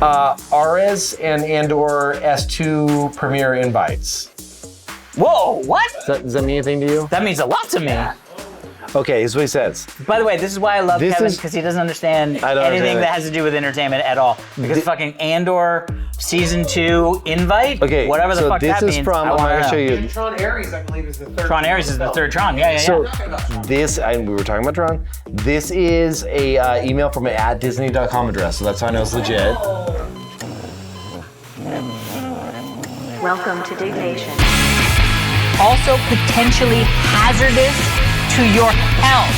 Ares and Andor S2 premiere invites. Whoa, what? Does that mean anything to you? That means a lot to me. Okay, here's what he says. By the way, this is why I love Kevin, because he doesn't understand anything that has to do with entertainment at all. Because fucking Andor Season 2 invite, whatever the fuck that means, I'm going to show you. And Tron Ares, I believe, is the third. Tron Ares is the third Tron, yeah. So this, we were talking about Tron. This is a email from an @disney.com address, so that's how I know it's legit. Welcome to Diggnation. Also potentially hazardous to your health.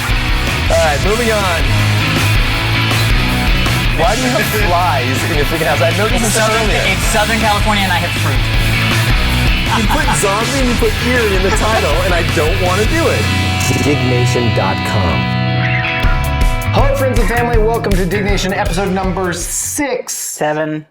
All right, moving on. Why do you have flies in your freaking house? I noticed this earlier. It's Southern California and I have fruit. You put zombie and you put eerie in the title, and I don't want to do it. Diggnation.com. Hello, friends and family. Welcome to Diggnation, episode number 6. Seven.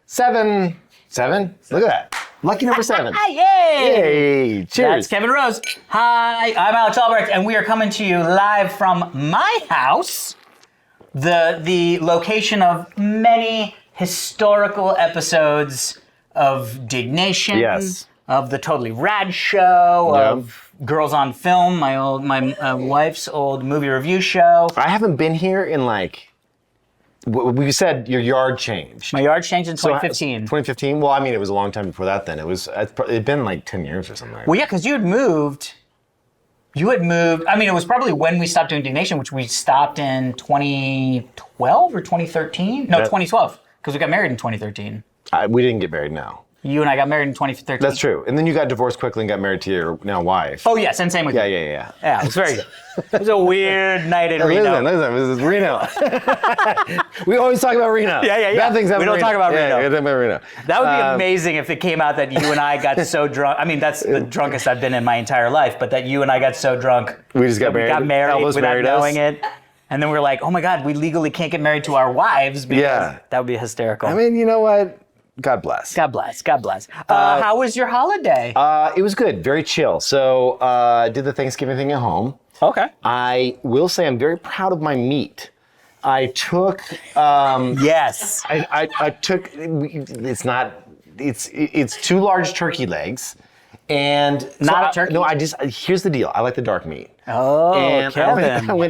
Look at that. Lucky number 7. Yay! Yay! Cheers. That's Kevin Rose. Hi, I'm Alex Albrecht, and we are coming to you live from my house, the location of many historical episodes of Diggnation, Yes. of the Totally Rad Show, of Girls on Film, my wife's old movie review show. I haven't been here in we said your yard changed. My yard changed in 2015. 2015? Well, I mean, it was a long time before that then. It'd been like 10 years or something. Well, yeah, because you had moved, I mean, it was probably when we stopped doing Diggnation, which we stopped in 2012 or 2013? No, 2012, because we got married in 2013. We didn't get married now. You and I got married in 2013. That's true. And then you got divorced quickly and got married to your now wife. Oh, yes, and same with you. Yeah. Yeah, it was very good. It was a weird night in Reno. Listen, this is Reno. We always talk about Reno. Yeah. Bad things happen. We don't talk about Reno. Yeah, we don't talk about Reno. That would be amazing if it came out that you and I got so drunk. I mean, that's the drunkest I've been in my entire life, but that you and I got so drunk. We just got married. We got married Elvis without married knowing us. it. And then we were like, oh my God, we legally can't get married to our wives because that would be hysterical. I mean, you know what? God bless. God bless. How was your holiday? It was good. Very chill. So did the Thanksgiving thing at home. Okay. I will say I'm very proud of my meat. I took. Yes. I took. It's 2 large turkey legs, and Not a turkey? No, here's the deal. I like the dark meat. Oh, And Kevin. Hello.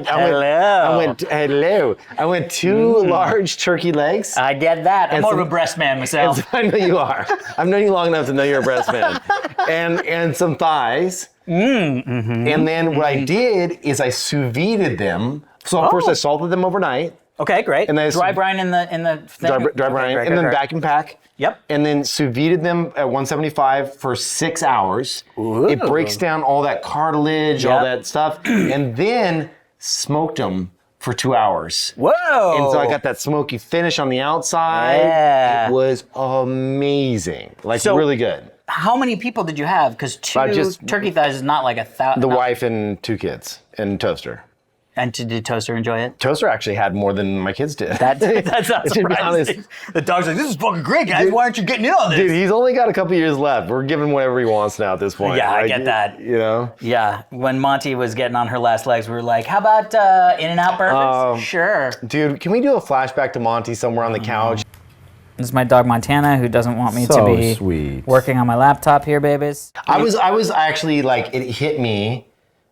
I went 2 large turkey legs. I get that. I'm And more of some- a breast man myself. I know you are. I've known you long enough to know you're a breast man. and some thighs. And then what I did is I sous vide'd them. So first I salted them overnight. Okay, great. And then dry brine in the thing. Dry brine, and then vacuum pack. Yep. And then sous vide'd them at 175 for 6 hours. Ooh. It breaks down all that cartilage, all that stuff, and then smoked them for 2 hours. Whoa! And so I got that smoky finish on the outside. Yeah. It was amazing. So- really good. How many people did you have? Because 2 turkey thighs is not like 1,000. The wife and 2 kids and Toaster. And did Toaster enjoy it? Toaster actually had more than my kids did. That's not To be honest. surprising. The dog's like, this is fucking great, guys. Why aren't you getting in on this? Dude, he's only got a couple years left. We're giving whatever he wants now at this point. Yeah, I get that. You know? Yeah, when Monty was getting on her last legs, we were like, how about In-N-Out burgers? Sure. Dude, can we do a flashback to Monty somewhere on the couch? This is my dog Montana, who doesn't want me So to be sweet. working on my laptop here, babies. I was actually like, it hit me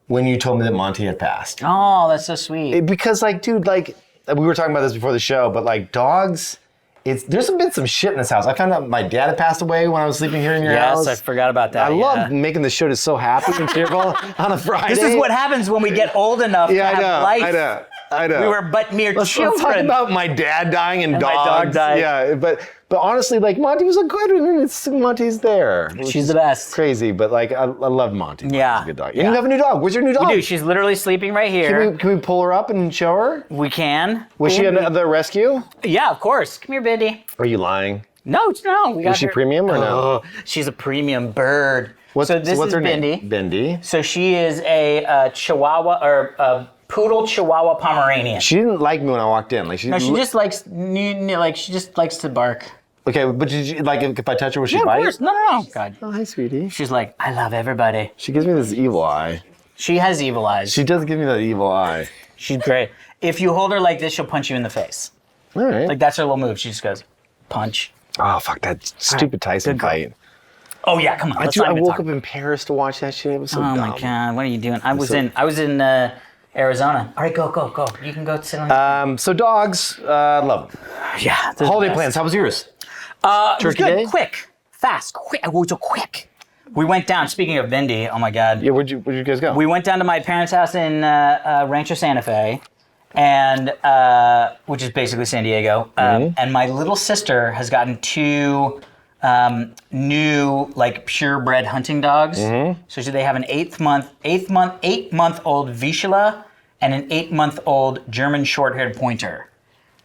when you told me that Monty had passed. Oh, that's so sweet. Because dude, we were talking about this before the show, but dogs, there's been some shit in this house. I found out my dad had passed away when I was sleeping here in your house. Yes, I forgot about that. I love making the show just so happy and cheerful on a Friday. This is what happens when we get old enough to have life. I know. We were but mere children. Let's talk about my dad dying and dogs. my dog died. Yeah, but honestly, Monty was a good one. Monty's there. She's the best. Crazy, but I love Monty. Yeah. Monty's a good dog. And you have a new dog. Where's your new dog? We do. She's literally sleeping right here. Can we pull her up and show her? We can. Was she at the rescue? Yeah, of course. Come here, Bindi. Are you lying? No. We got Was she her. premium or no? Oh, she's a premium bird. What's her name? Bindi. Bindi. So she is a Chihuahua or a Poodle Chihuahua Pomeranian. She didn't like me when I walked in. She just likes she just likes to bark. Okay, but did you if I touch her, will she Yeah, bite? of course. No. God. Oh, hi, sweetie. She's like, I love everybody. She gives me this evil eye. She has evil eyes. She does give me that evil eye. She's great. If you hold her like this, she'll punch you in the face. All right. Like that's her little move. She just goes, punch. Oh, fuck that stupid Tyson fight. Oh yeah, come on. Let's Dude, not I even woke talk. up in Paris to watch that shit. It was so Oh dumb. my god, what are you doing? I was in Arizona. All right, go. You can go sit on the So dogs, love them. Yeah. Holiday plans, how was yours? It was Turkey good. Day? Quick. Fast. Quick. It was quick. We went down, speaking of Vindy, oh my god. Yeah, where'd you guys go? We went down to my parents' house in Rancho Santa Fe, and which is basically San Diego. And my little sister has gotten 2 new like purebred hunting dogs. So they have an 8-month-old Vizsla and an 8-month-old German short-haired pointer.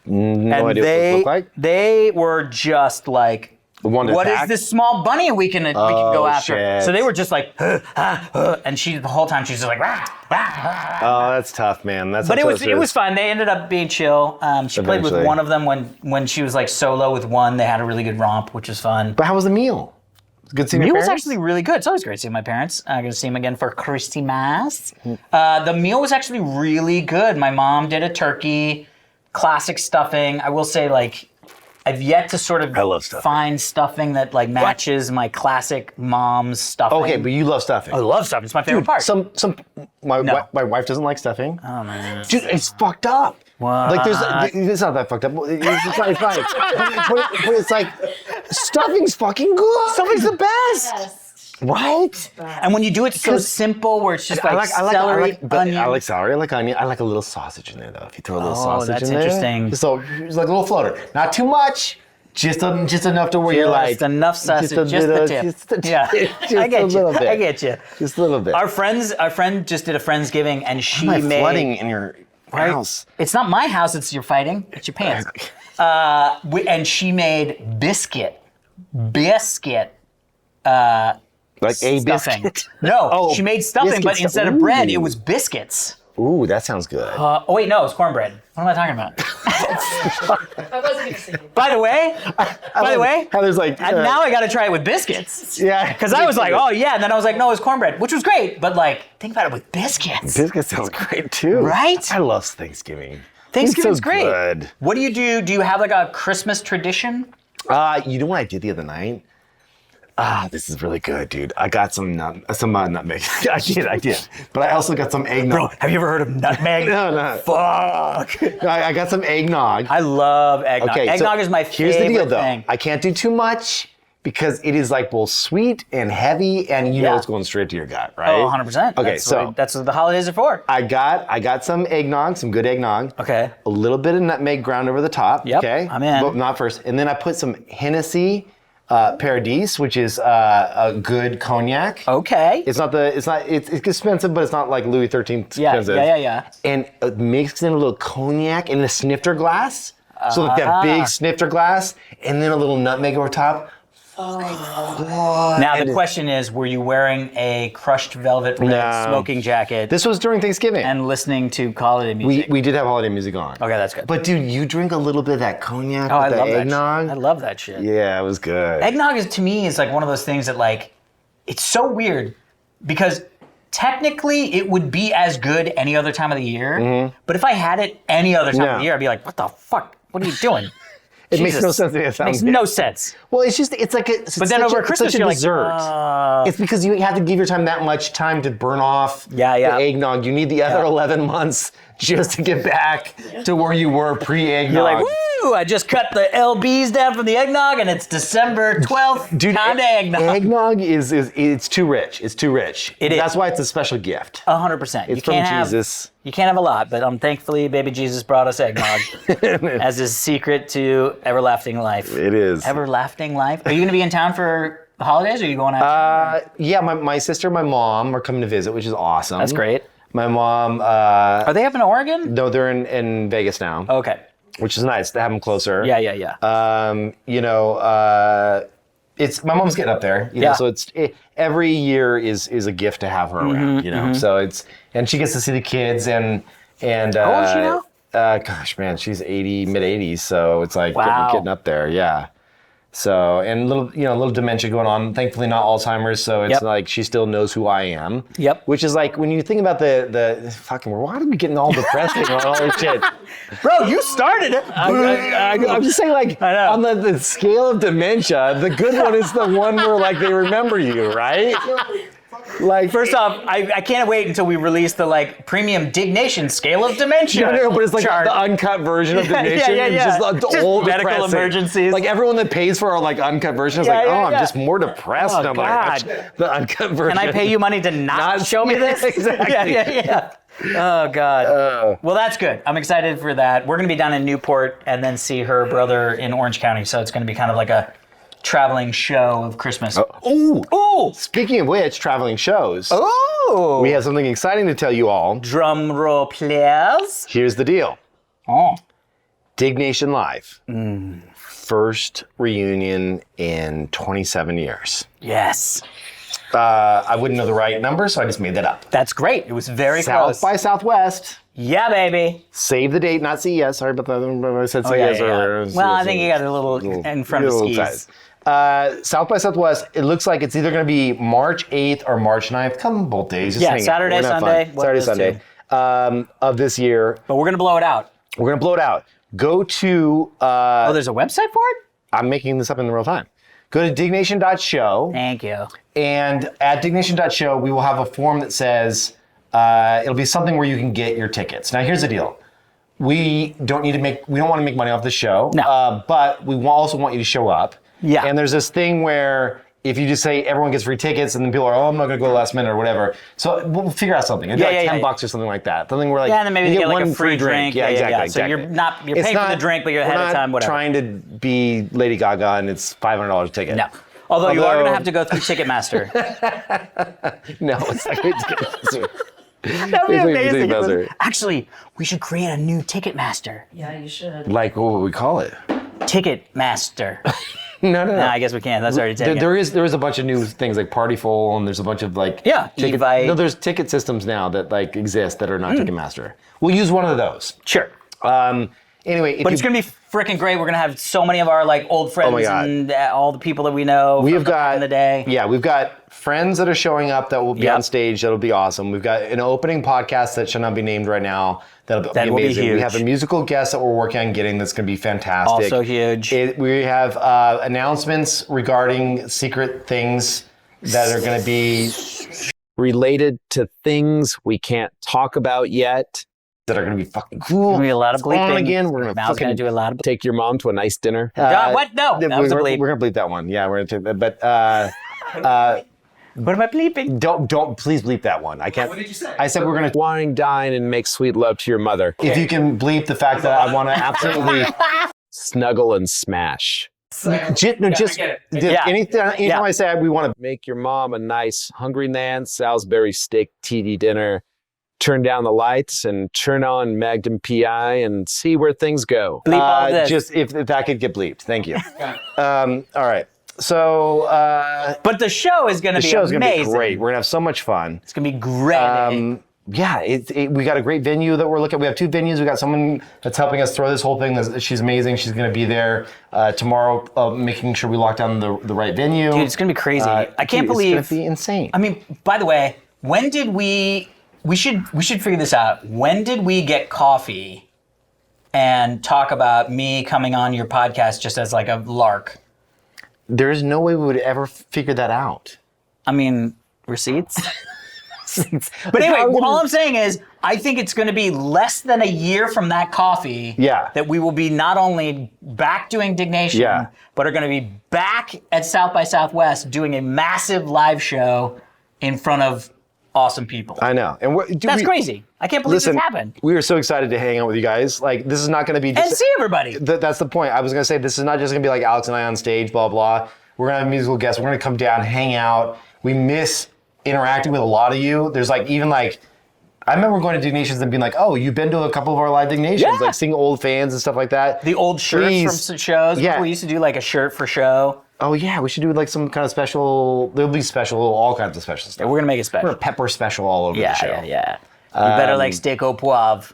No idea what they look like. They were just like, One to what is attack? this small bunny we can go after? shit. So they were just like, and the whole time she's just like, rah, rah, rah. Oh, that's tough, man. But But it was fun. They ended up being chill. She played with Eventually. one of them when she was like solo with one. They had a really good romp, which was fun. But how was the meal? Good seeing The your meal was parents? actually really good. It's always great seeing my parents. I'm going to see them again for Christmas. The meal was actually really good. My mom did a turkey, classic stuffing. I will say, like, I've yet to sort of I love stuffing. find stuffing that like matches my classic mom's stuffing. Okay, but you love stuffing. I love stuffing. It's my favorite part. My wife doesn't like stuffing. Oh man. Dude, it's fucked up. What? Like it's not that fucked up. It's fine. But it's like stuffing's fucking good. Stuffing's the best. Yes. Right? And when you do it so simple, where it's just like celery, onion. I like celery, I like onion. I like a little sausage in there though. If you throw a little sausage that's in there. interesting. So it's like a little floater. Not too much. Just enough to where you're like enough sausage, just the tip. Yeah, I get you. little bit. I get you. Just a little bit. Our friend just did a Friendsgiving, and she Why am I made flooding in your house? It's not my house. It's your fighting. It's your pants. And she made biscuit. Like a Stuffing. biscuit. No, she made stuffing, biscuit but stuff. instead of bread, it Ooh. was biscuits. Ooh, that sounds good. Oh wait, no, it's cornbread. What am I talking about? I wasn't gonna say it. By the way, Heather's like now I got to try it with biscuits. yeah, Because I was like, oh yeah, and then I was like, no, it's cornbread, which was great, but like, think about it with biscuits. biscuit sounds great too. Right? I love Thanksgiving. Thanksgiving's It's so great. good. What do you do? Do you have like a Christmas tradition? You know what I did the other night? This is really good, dude. I got some nutmeg. I did. But I also got some eggnog. Have you ever heard of nutmeg? No. Fuck. I got some eggnog. I love eggnog. Okay, Eggnog so is my here's favorite the deal, though. thing. I can't do too much because it is like both sweet and heavy, and you know Yeah. it's going straight to your gut, right? Oh, 100%. Okay, That's what the holidays are for. I got some eggnog, some good eggnog. Okay. A little bit of nutmeg ground over the top. Yep, Okay. I'm in. But not first. And then I put some Hennessy Paradis, which is a good cognac. Okay. It's expensive, but it's not like Louis XIII expensive. Yeah. And mixed in a little cognac in a snifter glass. So like that big snifter glass, and then a little nutmeg over top. Now the question is, were you wearing a crushed velvet red No. smoking jacket This was during Thanksgiving. and listening to holiday music? we did have holiday music on. Okay, that's good. But dude, you drink a little bit of that cognac Oh, I with love the that eggnog. shit. I love that shit. Yeah, it was good. Eggnog is, to me, is like one of those things that like, it's so weird because technically it would be as good any other time of the year. But if I had it any other time of No. the year, I'd be like, what the fuck? What are you doing? It makes Jesus. no sense to me. It sounds Makes bad. no sense. Well, it's like it's But then such over a, Christmas, it's such you're a like, dessert. It's because you have to give your time that much time to burn off Yeah. the eggnog. You need the other 11 months just to get back to where you were pre-eggnog. You're like, woo! I just cut the LBs down from the eggnog, and it's December 12th. Dude, Time to eggnog. eggnog is it's too rich. It's too rich. It is. That's why it's a special gift. 100%. It's from Jesus. You can't have a lot, but thankfully, baby Jesus brought us eggnog as his secret to everlasting life. It is. Everlasting life. Are you going to be in town for the holidays, or are you going out? Yeah, my sister and my mom are coming to visit, which is awesome. That's great. My mom, Are they up in Oregon? no, they're in Vegas now, Okay. which is nice to have them closer. Yeah. It's my mom's getting up there, you know, Yeah. so every year is a gift to have her around, you know. So and she gets to see the kids and How old is she now? gosh, man, she's mid 80s, so it's like Wow. getting up there, yeah. So, and little dementia going on. Thankfully, not Alzheimer's. So it's like she still knows who I am. Yep. Which is like when you think about the fucking. Why are we getting all depressing on all this shit? Bro, you started it. I'm just saying, like, I know. on the scale of dementia, the good one is the one where like they remember you, right? Like, First off, I can't wait until we release the like premium Diggnation scale of dementia. no, but it's like chart. the uncut version of Diggnation. Yeah. It's just the Just old medical depressing. emergencies. Like everyone that pays for our like uncut version is Yeah, like, yeah, I'm yeah. just more depressed. Oh, And I'm God. like, the uncut version. Can I pay you money to not show me this? Exactly. Yeah. Oh, God. Well, that's good. I'm excited for that. We're going to be down in Newport and then see her brother in Orange County. So it's going to be kind of like a traveling show of Christmas. Ooh. Speaking of which, traveling shows. Oh. We have something exciting to tell you all. Drum roll, please. Here's the deal. Oh. Diggnation Live. First reunion in 27 years. Yes. I wouldn't know the right number, so I just made that up. That's great. It was very close. South by Southwest. Yeah, baby. Save the date, not CES. Sorry about that. I said CES earlier. Well, I think you got a little in front of skis. South by Southwest, it looks like it's either going to be March 8th or March 9th. Come both days. Just Yeah, hang out. Saturday, We're gonna have Sunday, fun. one of Saturday, those Sunday of this year. But we're going to blow it out. We're going to blow it out. Go to, Oh, there's a website for it? I'm making this up in real time. Go to diggnation.show. Thank you. And at diggnation.show, we will have a form that says, it'll be something where you can get your tickets. Now, here's the deal. We don't want to make money off the show, No. but we also want you to show up. Yeah. And there's this thing where if you just say everyone gets free tickets and then people are, I'm not going to go last minute or whatever. So we'll figure out something. It'd be like $10 or something like that. Something where like, Yeah, and then maybe you they get like one a free drink. Yeah, exactly. So you're paying for the drink, but you're ahead of time, whatever. We're not trying to be Lady Gaga and it's $500 a ticket. No. Although you are going to have to go through Ticketmaster. No, it's not going to That would be It's amazing. Ticketmaster. Actually, we should create a new Ticketmaster. Yeah, you should. Like, what would we call it? Ticketmaster. No. No, I guess we can't. That's already taken. There is a bunch of new things like Partyful, and there's a bunch of like ticket. Evite. No, there's ticket systems now that like exist that are not Ticketmaster. We'll use one of those. Sure. Anyway, But it's going to be freaking great. We're going to have so many of our like old friends God. and all the people that we know we've from back in the day. Yeah, we've got friends that are showing up that will be on stage. That'll be awesome. We've got an opening podcast that shall not be named right now. That'll be amazing. Huge. We have a musical guest that we're working on getting that's going to be fantastic. Also huge. We have announcements regarding secret things that are going to be related to things we can't talk about yet. That are going to be fucking cool. There's going to be a lot of bleeping. Again, we're going to Mal's going to do a lot of bleeping. take your mom to a nice dinner. What? No, that was a bleep. We're going to bleep that one. Yeah, we're going to take that. But What am I bleeping? don't please bleep that one. I can't. What did you say? I said we're going to wine, dine, and make sweet love to your mother. If you can bleep the fact that I want to absolutely snuggle and smash. Anytime I say we want to make your mom a nice Hungry Nan Salisbury steak TV dinner, turn down the lights and turn on Magnum PI and see where things go. Bleep all this. Just if that could get bleeped. Thank you. All right. So But the show is going to the be show's amazing. going to be great. We're going to have so much fun. It's going to be great. Yeah, we got a great venue that we're looking at. We have two venues. We got someone that's helping us throw this whole thing. She's amazing. She's going to be there tomorrow, making sure we lock down the right venue. Dude, it's going to be crazy. I can't believe it's going to be insane. I mean, by the way, when did we should figure this out. When did we get coffee and talk about me coming on your podcast just as like a lark? There's no way we would ever figure that out. I mean, receipts? But anyway, all I'm saying is, I think it's going to be less than a year from that coffee that we will be not only back doing Diggnation, but are going to be back at South by Southwest doing a massive live show in front of awesome people. I know. And that's crazy. I can't believe this happened. We are so excited to hang out with you guys. Like, this is not going to be just... And see everybody. That's the point. I was going to say, this is not just going to be like Alex and I on stage, blah, blah. We're going to have musical guests. We're going to come down, hang out. We miss interacting with a lot of you. There's like, even like, I remember going to Dignations and being like, oh, you've been to a couple of our live Dignations, like seeing old fans and stuff like that. The old shirts from shows. Yeah. We used to do like a shirt for show. Oh yeah, we should do like some kind of special, there'll be special, all kinds of special stuff. Yeah, we're going to make it special. We're going to pepper special all over the show. Yeah. You better like steak au poivre,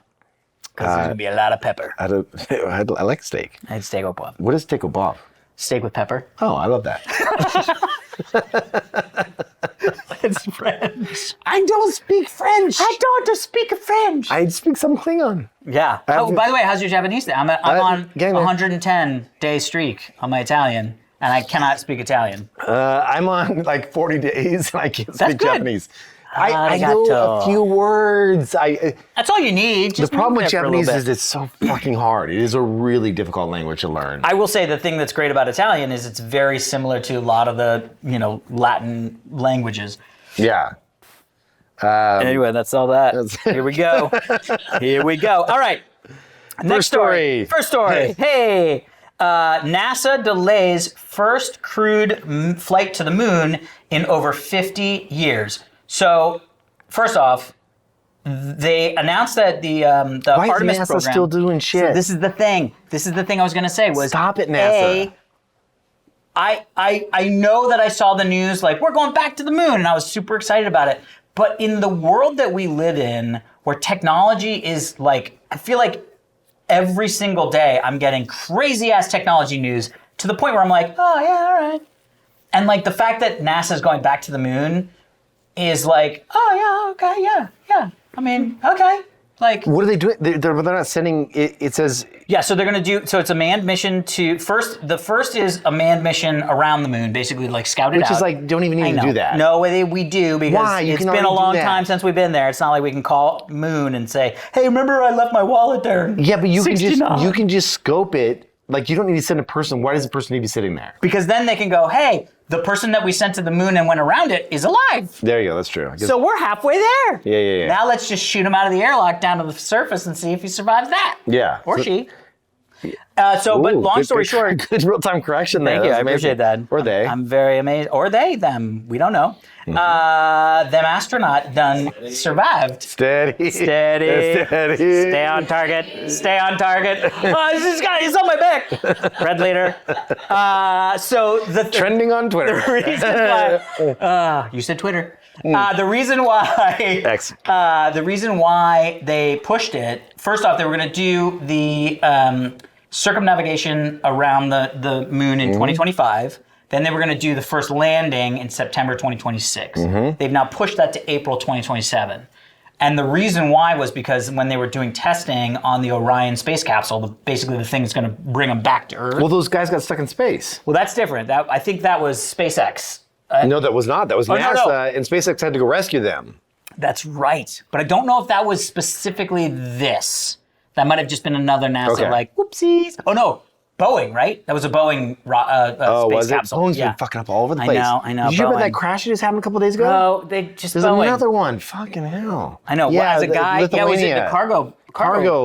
because there's going to be a lot of pepper. I like steak. I had steak au poivre. What is steak au poivre? Steak with pepper. Oh, I love that. It's French. I don't speak French. I don't speak French. I speak some Klingon. Yeah. Oh, by the way, how's your Japanese day? I'm on getting there. 110-day streak on my Italian, and I cannot speak Italian. I'm on like 40 days and I can't speak good. Japanese. I know a few words. That's all you need. The Just problem move with there for a little Japanese bit. is it's so fucking hard. It is a really difficult language to learn. I will say the thing that's great about Italian is it's very similar to a lot of the, Latin languages. Yeah. Anyway, that's all that. Here we go. Here we go. All right. Next story. First story. Hey. NASA delays first crewed flight to the moon in over 50 years. So, first off, they announced that the Why Artemis is NASA program. still doing shit? So this is the thing. This is the thing I was going to say was. Stop it, NASA. I know that I saw the news like we're going back to the moon, and I was super excited about it. But in the world that we live in, where technology is like, I feel like every single day I'm getting crazy ass technology news to the point where I'm like, oh yeah, all right. And like the fact that NASA's going back to the moon is like, oh yeah, okay, yeah. I mean, okay. Like, what are they doing? They're not sending. It says. Yeah, so they're going to do. So it's a manned mission to the first is a manned mission around the moon, basically like scouted out. Which is like, don't even need to do that. No, we do because Why? it's been a long time since we've been there. It's not like we can call Moon and say, "Hey, remember I left my wallet there?" Yeah, but you 69. can just scope it. Like, you don't need to send a person. Why does the person need to be sitting there? Because then they can go, "Hey, the person that we sent to the moon and went around it is alive." There you go. That's true. So we're halfway there. Yeah. Now let's just shoot him out of the airlock down to the surface and see if he survives that. Yeah. Or she. But long story short. Good real-time correction there. Thank you. I Amazing. appreciate that. Or they. I'm very amazed. Or they, them. We don't know. Them astronaut done survived. Steady. Stay on target. Stay on target. This guy, he's on my back. Red leader. So Trending on Twitter. The reason why. You said Twitter. The reason why. X. The reason why they pushed it. First off, they were going to do the circumnavigation around the moon in 2025. Then they were going to do the first landing in September 2026. They've now pushed that to April 2027. And the reason why was because when they were doing testing on the Orion space capsule, basically the thing is going to bring them back to Earth. Well, those guys got stuck in space. Well, that's different. I think that was SpaceX. No, that was not. That was NASA, no. and SpaceX had to go rescue them. That's right. But I don't know if that was specifically this. That might have just been another NASA, Okay. like, whoopsies. Oh, no. Boeing, right? That was a Boeing space capsule. Boeing's been fucking up all over the place. I know. Did you hear about Boeing. that crash that just happened a couple days ago? Oh, they just There's Boeing. another one. Fucking hell. I know. Yeah, Well, as a guy, was it the Lithuania. cargo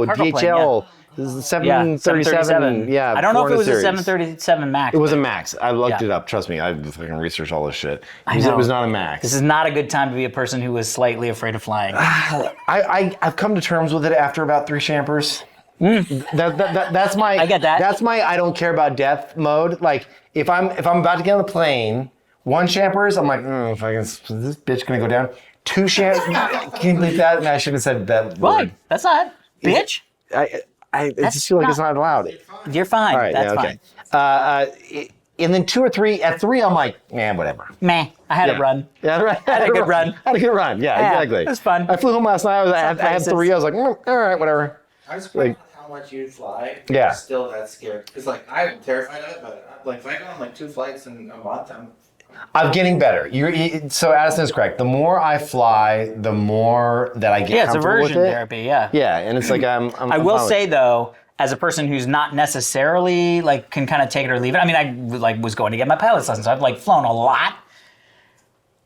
DHL. plane, yeah. This is the 737. 737. Yeah. I don't know if it was a series. 737 MAX. It was a Max. I looked Yeah. it up. Trust me. I fucking researched all this shit. I know. It was not a Max. This is not a good time to be a person who was slightly afraid of flying. I've come to terms with it after about 3 champers. That's my. I get that. That's my I don't care about death mode. Like if I'm about to get on the plane, 1 champers, I'm like, is this bitch gonna go down? 2 champers, can you believe that? And I should have said that What? word. That's not, bitch. I just feel like it's not allowed. You're fine. All right, That's yeah, okay. And then 2 or 3. At 3, I'm like, whatever. fine. Meh. I had a run. Yeah, right. I had a good run. Had a good run. Yeah, Yeah, exactly. it was fun. I flew home last night. I had places. 3. I was like, all right, whatever. I was surprised how much you fly. Yeah. I'm still that scared. Because, like, I'm terrified of it, but, like, if I go on, like, 2 flights in a month, I'm getting better. So Addison is correct. The more I fly, the more that I get Yeah, it's comfortable with aversion it. therapy. Yeah. Yeah, and it's like I will say though, as a person who's not necessarily like can kind of take it or leave it. I mean, I like was going to get my pilot's license. I've like flown a lot.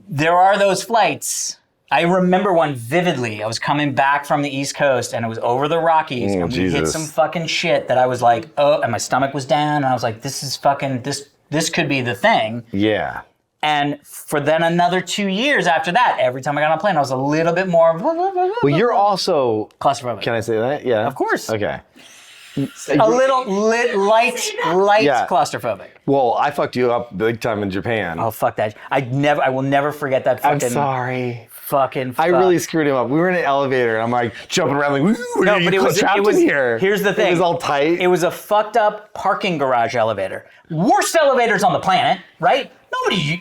There are those flights. I remember one vividly. I was coming back from the East Coast and it was over the Rockies and we hit Jesus. some fucking shit that I was like, oh, and my stomach was down and I was like, this is fucking this could be the thing. Yeah. And for then another 2 years after that, every time I got on a plane, I was a little bit more. Well, you're also. claustrophobic. Can I say that? Yeah. Of course. Okay. A little light Yeah. claustrophobic. Well, I fucked you up big time in Japan. Oh fuck that! I will never forget that I'm fucking. sorry. fucking I really screwed him up. We were in an elevator, and I'm like jumping around, like, No, but it was here. Here's the thing. It was all tight. It was a fucked up parking garage elevator. Worst elevators on the planet, right?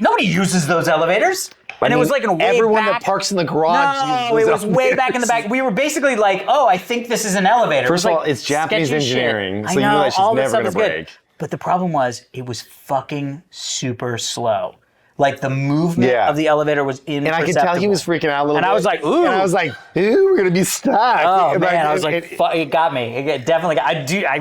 Nobody uses those elevators. And it was like in way everyone back. that parks in the garage. No, it was way back in the back. We were basically like, oh, I think this is an elevator. First of all, like it's Japanese sketchy shit. engineering, I so you know know that shit's all this never stuff gonna is good. break. But the problem was, it was fucking super slow. Like the movement of the elevator was imperceptible. And I could tell he was freaking out a little bit. And I was like, ooh. And I was like, ooh, we're gonna be stuck. Oh And man, I was like, it got me. It definitely got. I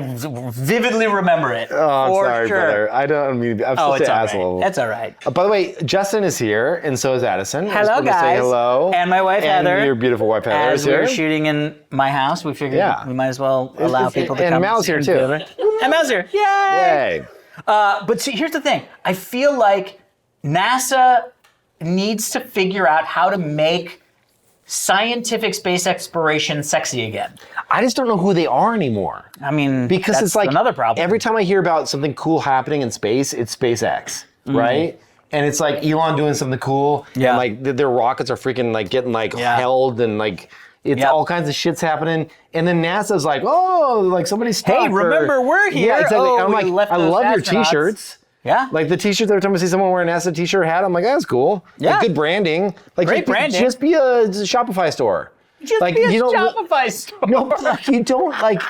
vividly remember it. Oh, I'm for sorry, sure. brother. I don't mean. I'm Oh, such it's an all asshole. right. That's all right. By the way, Justin is here, and so is Addison. Hello, Just wanted to guys. Say hello. And my wife, and Heather. Your beautiful wife, Heather, As is we here. were shooting in my house, we figured we might as well allow people to and come. Mal's here, too. And Mal's here. Yay! Yay. But see, here's the thing. I feel like NASA needs to figure out how to make scientific space exploration sexy again. I just don't know who they are anymore. I mean, Because that's it's like another problem. every time I hear about something cool happening in space, it's SpaceX, right? And it's like Elon doing something cool, Yeah. and like their rockets are freaking like getting like held, and like it's all kinds of shit's happening. And then NASA's like, oh, like somebody's stuck. Hey, remember we're here. Yeah, exactly. Oh, And I'm we like, left I those love your astronauts. T-shirts. Yeah. Like the T-shirts every time I see someone wearing a NASA T-shirt hat, I'm like, that's cool. Yeah. Like, good branding. Like Great branding. Just be a Shopify store. Just like be a you don't. Shopify store. No, but like, you don't like.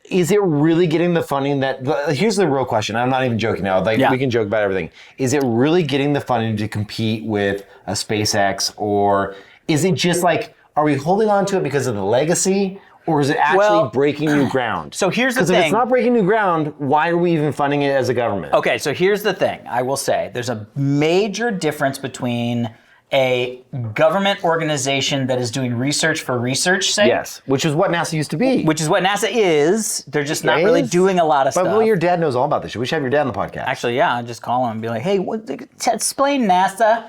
Is it really getting the funding that? Here's the real question. I'm not even joking now. Like we can joke about everything. Is it really getting the funding to compete with a SpaceX, or is it just like, are we holding on to it because of the legacy, or is it actually breaking new ground? So here's the Because thing. if it's not breaking new ground, why are we even funding it as a government? Okay, so here's the thing. I will say there's a major difference between a government organization that is doing research for research's sake. Yes, which is what NASA used to be. Which is what NASA is. They're just not really doing a lot of stuff. But your dad knows all about this. We should have your dad on the podcast. Actually, yeah, I'll just call him and be like, hey, explain NASA.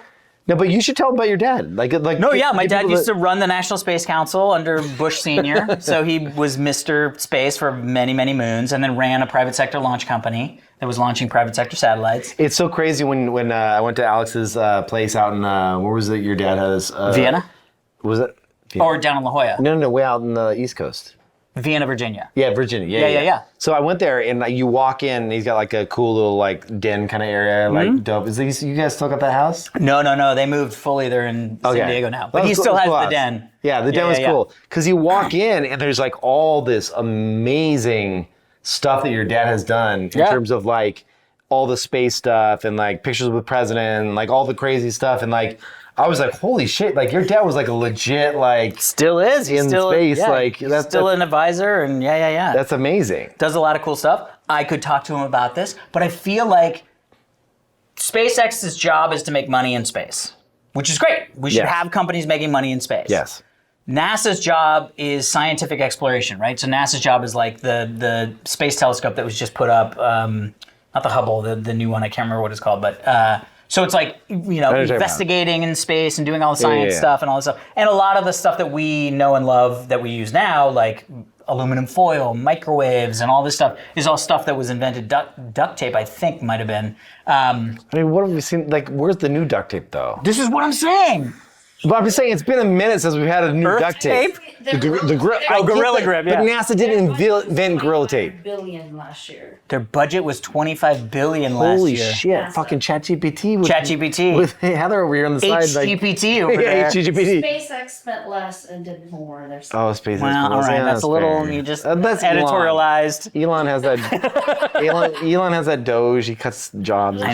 No, but you should tell him about your dad. No, yeah, my dad used to run the National Space Council under Bush Sr. So he was Mr. Space for many, many moons, and then ran a private sector launch company that was launching private sector satellites. It's so crazy when I went to Alex's place out in, where was it your dad has? Vienna? Was it? Vienna? Or down in La Jolla? No, way out in the East Coast. Vienna, Virginia. Yeah, Virginia. Yeah. So I went there, and you walk in, and he's got like a cool little like den kind of area, like dope. You guys still got that house? No. They moved fully. They're in San Diego now. But he still has the den. Yeah, the den was cool. Because you walk in, and there's like all this amazing stuff that your dad has done in terms of like all the space stuff and like pictures with president and like all the crazy stuff. And like, I was like, holy shit, like your dad was like a legit like still is. He's in still space. yeah, like he's that's still an advisor and yeah. That's amazing. Does a lot of cool stuff. I could talk to him about this, but I feel like SpaceX's job is to make money in space, which is great. We should have companies making money in space. Yes. NASA's job is scientific exploration, right? So NASA's job is like the space telescope that was just put up, not the Hubble, the new one, I can't remember what it's called, but so it's like, investigating in space and doing all the science stuff and all this stuff. And a lot of the stuff that we know and love that we use now, like aluminum foil, microwaves, and all this stuff, is all stuff that was invented. Duct tape, I think, might have been. I mean, what have we seen? Like, where's the new duct tape, though? This is what I'm saying. But I'm just saying, it's been a minute since we've had a new Earth duct tape. tape? Gorilla Grip, yeah. But NASA didn't invent Gorilla Tape. Billion last year. Their budget was $25 billion last Holy year. shit! NASA. Fucking ChatGPT. ChatGPT. With Heather over here on the side, like HGPT over there. HGPT. SpaceX spent less and did more. There's Oh, SpaceX. Well, all right, that's a little. fair. You just That's editorialized. Elon has that. Elon has that Doge. He cuts jobs. And I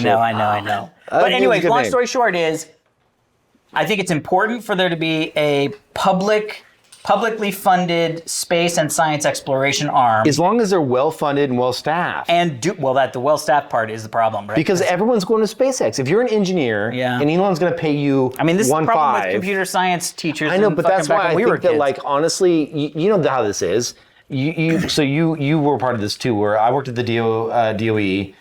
shit. know. But he's a anyway, good long name. story short is, I think it's important for there to be a publicly funded space and science exploration arm. As long as they're well funded and well staffed. And the well-staffed part is the problem, right? Because everyone's going to SpaceX. If you're an engineer, and Elon's going to pay you I mean, this is the problem 1.5. with computer science teachers. I know, and but fucking that's back why when I we were think that, kids. like, honestly, you know how this is. You were part of this too, where I worked at the DOE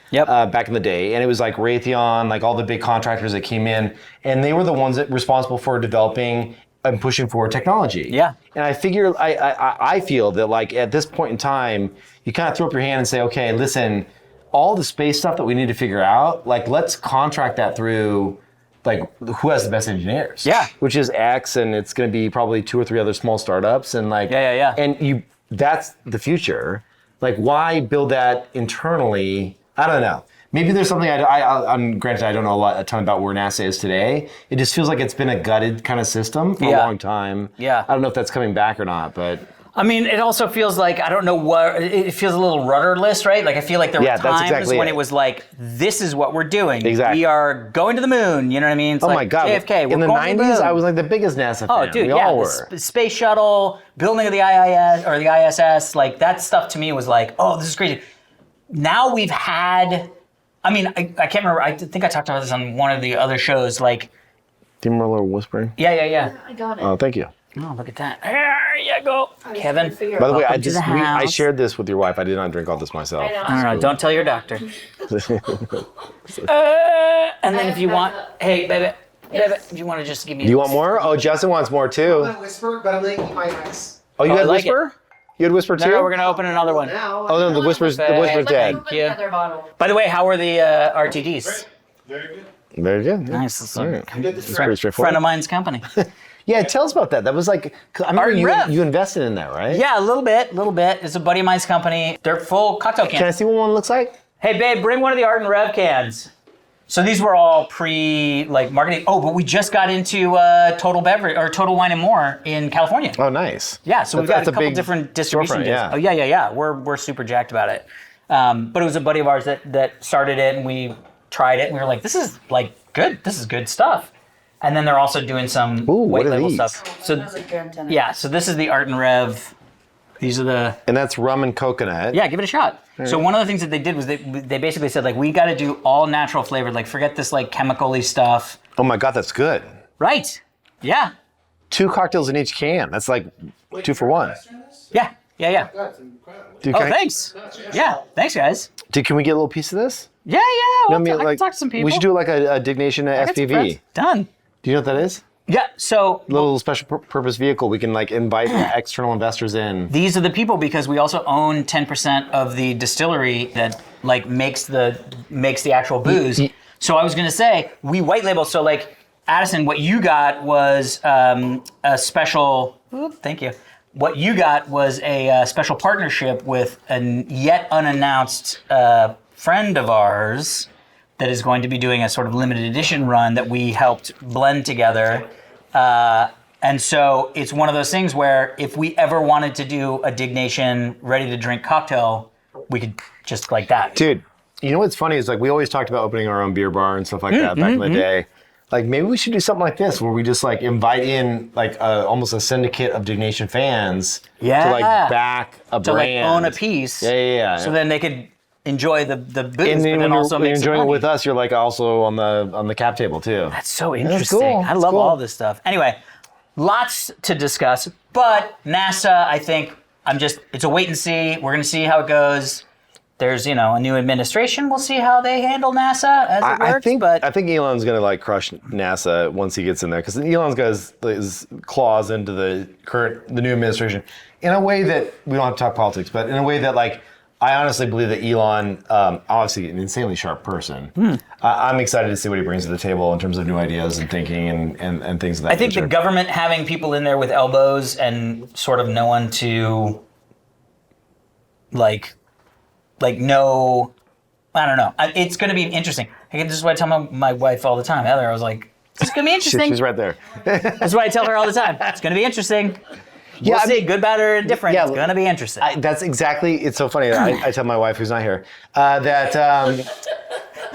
back in the day, and it was like Raytheon, like all the big contractors that came in, and they were the ones that were responsible for developing and pushing forward technology. Yeah. And I figure, I feel that like at this point in time, you kind of throw up your hand and say, okay, listen, all the space stuff that we need to figure out, like let's contract that through like who has the best engineers? Yeah. Which is X, and it's going to be probably 2 or 3 other small startups, and like Yeah. And that's the future. Like, why build that internally? I don't know. Maybe there's something I'm granted I don't know a ton about where NASA is today. It just feels like it's been a gutted kind of system for a long time. Yeah. I don't know if that's coming back or not, but. I mean, it also feels like, I don't know what, it feels a little rudderless, right? Like, I feel like there were times when it was like, this is what we're doing. Exactly. We are going to the moon, you know what I mean? It's my God. JFK, we're in the going to 90s, moon. I was like the biggest NASA fan. Oh, dude, we all were. The space shuttle, building of the IIS, or the ISS, like, that stuff to me was like, oh, this is crazy. Now we've had, I mean, I can't remember, I think I talked about this on one of the other shows, like. Do you remember a little whispering? Yeah. I got it. Oh, thank you. Oh, look at that. There you go, Kevin. By the way, I house. shared this with your wife. I did not drink all this myself. I know. I don't know, don't tell your doctor. And then if you want, hey, baby, if you want to just give me. Do you want more? Oh, Justin wants more too. I whisper, but I'm making my ice. Oh, you I had like whisper? You had whisper too? No, we're gonna open another one. Now. Oh no, the whisper's Perfect. dead. Open another bottle. By the way, how were the RTDs? Very good. Very good. Yeah. Nice. That's All a right. Good to It's try. pretty straightforward. friend of mine's company. Yeah, tell us about that. That was like, I remember Rev. you invested in that, right? Yeah, a little bit. It's a buddy of mine's company. They're full cocktail cans. Can I see what one looks like? Hey, babe, bring one of the Art and Rev cans. So these were all marketing. Oh, but we just got into Total Beverage or Total Wine and More in California. Oh, nice. Yeah, so we've got That's a couple big different distribution storefront, deals. yeah. Oh yeah. We're super jacked about it. But it was a buddy of ours that started it, and we tried it, and we were like, this is like good. This is good stuff. And then they're also doing some Ooh, white what are label these? stuff. So That's a good antenna. yeah, so this is the Art and Rev. These are the. And that's rum and coconut. Yeah, give it a shot. So one of the things that they did was they basically said, like, we got to do all natural flavored, like, forget this like chemical-y stuff. Oh my God, that's good. Right. Yeah. 2 cocktails in each can. That's like 2 for 1. Yeah. That's incredible. Dude, Oh, can I- thanks. Yeah, thanks, guys. Dude, can we get a little piece of this? Yeah. I I mean, can like, talk to some people. we should do like a Diggnation I got some SPV. friends. Done. Do you know what that is? Yeah. So Little special purpose vehicle. We can like invite external investors in. these are the people because we also own 10% of the distillery that like makes the actual booze. So I was gonna say we white label. So like Addison, what you got was a special. Thank you. What you got was a special partnership with a yet unannounced friend of ours that is going to be doing a sort of limited edition run that we helped blend together. And so it's one of those things where if we ever wanted to do a Diggnation ready to drink cocktail, we could just like that. Dude, you know what's funny is like we always talked about opening our own beer bar and stuff like that back in the day. Like maybe we should do something like this where we just like invite in like almost a syndicate of Diggnation fans to like back a to like brand. own a piece. Yeah. So then they could enjoy the booze, and but then then when also you're make some enjoying it money. with us, you're like also on the cap table too. That's so interesting. cool. I That's love cool. all this stuff. Anyway, lots to discuss, but NASA, I think it's a wait and see. We're going to see how it goes. There's, a new administration. We'll see how they handle NASA as it works. I think Elon's gonna like crush NASA once he gets in there because Elon's got his claws into the new administration in a way that we don't have to talk politics, but in a way that like I honestly believe that Elon, obviously an insanely sharp person. I'm excited to see what he brings to the table in terms of new ideas and thinking and things of that I think nature. the government having people in there with elbows and sort of no one to like no, I don't know. It's going to be interesting. This is what I tell my wife all the time. Heather, I was like, it's going to be interesting. She's right there. That's what I tell her all the time. It's going to be interesting. We'll see, good, bad, or indifferent. Yeah, it's going to be interesting. That's exactly. It's so funny. I tell my wife, who's not here, that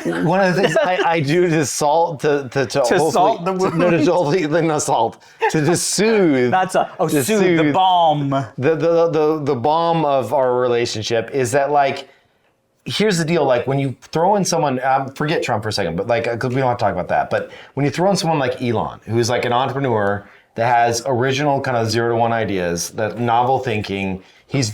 one of the things I do to salt to salt the wound. not salt to just soothe. That's soothe the balm. The balm of our relationship is that like. Here's the deal, like when you throw in someone, forget Trump for a second, but like, because we don't have to talk about that, but when you throw in someone like Elon, who's like an entrepreneur that has original kind of 0 to 1 ideas, that novel thinking, he's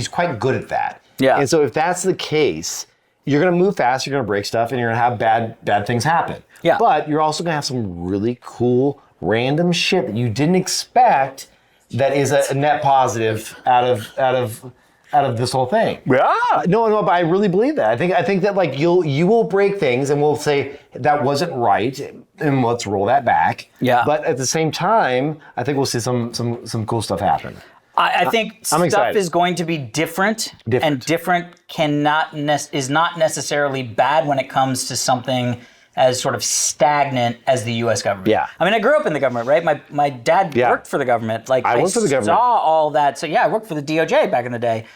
quite good at that. Yeah. And so if that's the case, you're gonna move fast, you're gonna break stuff, and you're gonna have bad things happen. Yeah. But you're also gonna have some really cool, random shit that you didn't expect that is a net positive out of out of this whole thing. Yeah. No, but I really believe that. I think that like you will break things and we'll say that wasn't right and let's roll that back. Yeah. But at the same time, I think we'll see some cool stuff happen. I think I'm stuff excited. is going to be different. And different is not necessarily bad when it comes to something as sort of stagnant as the U.S. government. Yeah. I mean, I grew up in the government, right? My dad worked for the government. Like I worked for the government. saw all that. So yeah, I worked for the DOJ back in the day.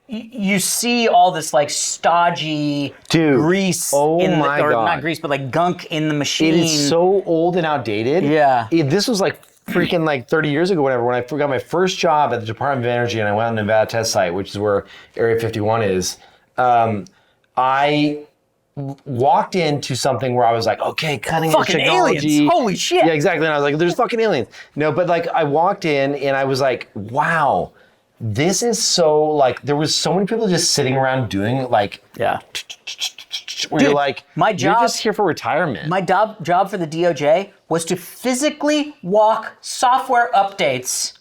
You see all this like stodgy grease not grease, but like gunk in the machine. It is so old and outdated. Yeah. This was like freaking like 30 years ago, whatever, when I got my first job at the Department of Energy and I went on the Nevada test site, which is where Area 51 is. I walked into something where I was like, okay, cutting edge fucking technology. aliens. Holy shit. Yeah, exactly. And I was like, there's fucking aliens. No, but like I walked in and I was like, wow, this is so like, there was so many people just sitting around doing like, Yeah. where Dude, you're like, my job- you're just here for retirement. My job for the DOJ was to physically walk software updates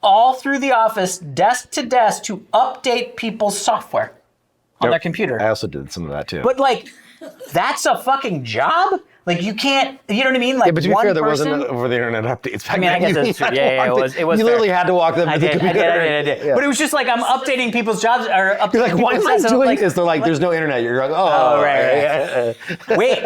all through the office, desk to desk, to update people's software on their computer. I also did some of that too. But like, that's a fucking job? Like you can't, you know what I mean? Like Yeah, but to be one fair, there person, wasn't over the internet updates back I mean, I then. guess that's true. Yeah, it was You fair. literally had to walk them to the I computer. did. Yeah. But it was just like I'm updating people's jobs or updating You're like, why am I people's doing like, this? They're like, there's no internet. You're like, Oh, oh, right. Wait,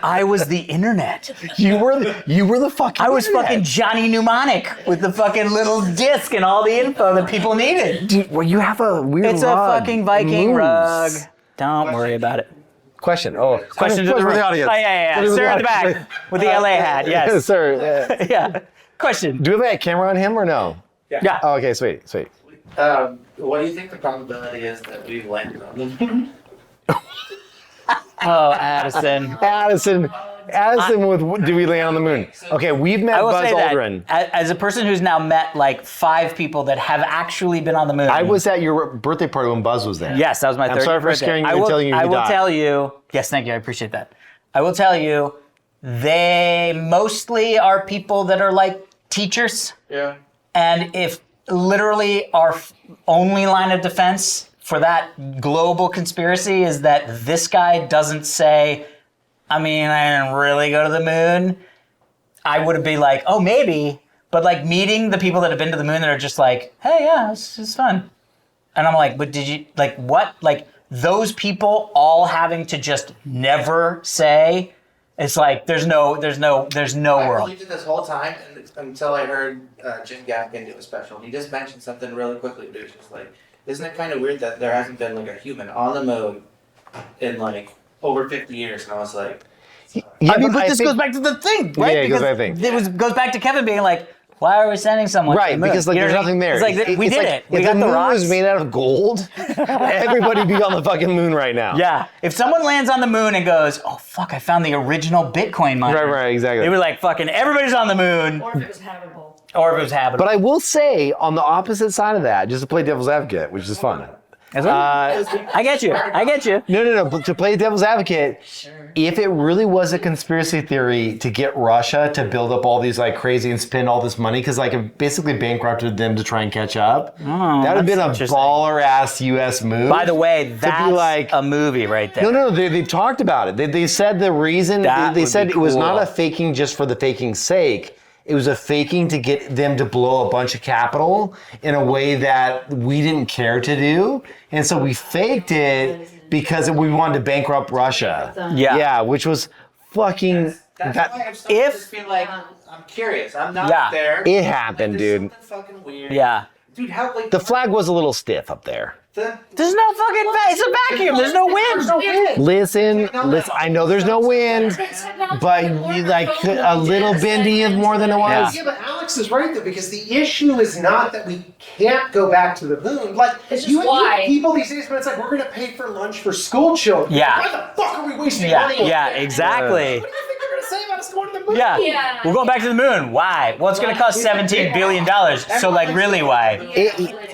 I was the internet. You were the fucking. I was internet. fucking Johnny Mnemonic with the fucking little disc and all the info that people needed. Dude, well, you have a weird It's rug. a fucking Viking Moves. rug. Don't worry about it. Question. Oh, Question to the for room. audience. Oh, yeah. Sir in the back with the LA hat. Yes. Sir. Yeah. Question. Do we have a camera on him or no? Yeah. Oh, okay, sweet. What do you think the probability is that we've landed on the moon? Oh, Addison. Addison with Do We Land on the Moon? Okay, we've met I will Buzz say Aldrin. that as a person who's now met like 5 people that have actually been on the moon. I was at your birthday party when Buzz was there. Yes, that was my 30th I'm sorry for birthday. scaring you and telling you he I will died. tell you. Yes, thank you. I appreciate that. I will tell you, they mostly are people that are like teachers. Yeah. And if literally our only line of defense for that global conspiracy is that this guy doesn't say, I mean, I didn't really go to the moon, I would be like, oh, maybe. But like meeting the people that have been to the moon that are just like, hey, yeah, it's fun. And I'm like, but did you, like, what? Like, those people all having to just never say, it's like, there's no I world. believed it this whole time until I heard Jim Gaffigan do a special. He just mentioned something really quickly, but it was just like, isn't it kind of weird that there hasn't been like a human on the moon in like over 50 years? And I was like, Yeah, I mean, but this think- goes back to the thing, right? Yeah, it goes back to the thing. It goes back to Kevin being like, why are we sending someone to the Right, moon? because like You know there's what I mean? nothing there. It's like, we It's did like, it. We if got the the moon rocks. was made out of gold, everybody'd be on the fucking moon right now. Yeah. If someone lands on the moon and goes, oh, fuck, I found the original Bitcoin miner. Right, exactly. They were like, fucking everybody's on the moon. Or if it was habitable. Or if it was habitable. But I will say, on the opposite side of that, just to play devil's advocate, which is fun. I get you. No. But to play devil's advocate, if it really was a conspiracy theory to get Russia to build up all these like crazy and spend all this money, because like it basically bankrupted them to try and catch up, that would have been a interesting. baller ass U.S. move. By the way, that's like- a movie right there. No, they talked about it. They said the reason, That they would said be it was cool. not a faking just for the faking's sake. It was a faking to get them to blow a bunch of capital in a way that we didn't care to do. And so we faked it because we wanted to bankrupt Russia. Yeah. Yeah, which was fucking... that's that, why I'm starting to if- just feel like, I'm curious. I'm not Yeah. there. it happened, Like, there's dude. something fucking weird. Yeah. Dude, how like The flag was a little stiff up there. There's no fucking, it's a vacuum. There's no wind. Listen, I know there's no wind, but you like a little bendy more than it was. Yeah, but Alex is right though, because the issue is not that we can't go back to the moon. Like It's just you why. people these days, but it's like we're gonna pay for lunch for school children. Yeah. Why the fuck are we wasting Yeah, money? on yeah, that? exactly. What do you think they're gonna say about us going to the moon? Yeah. Yeah. We're going back to the moon. Why? Well, it's going to cost $17 billion. So, like, really, why?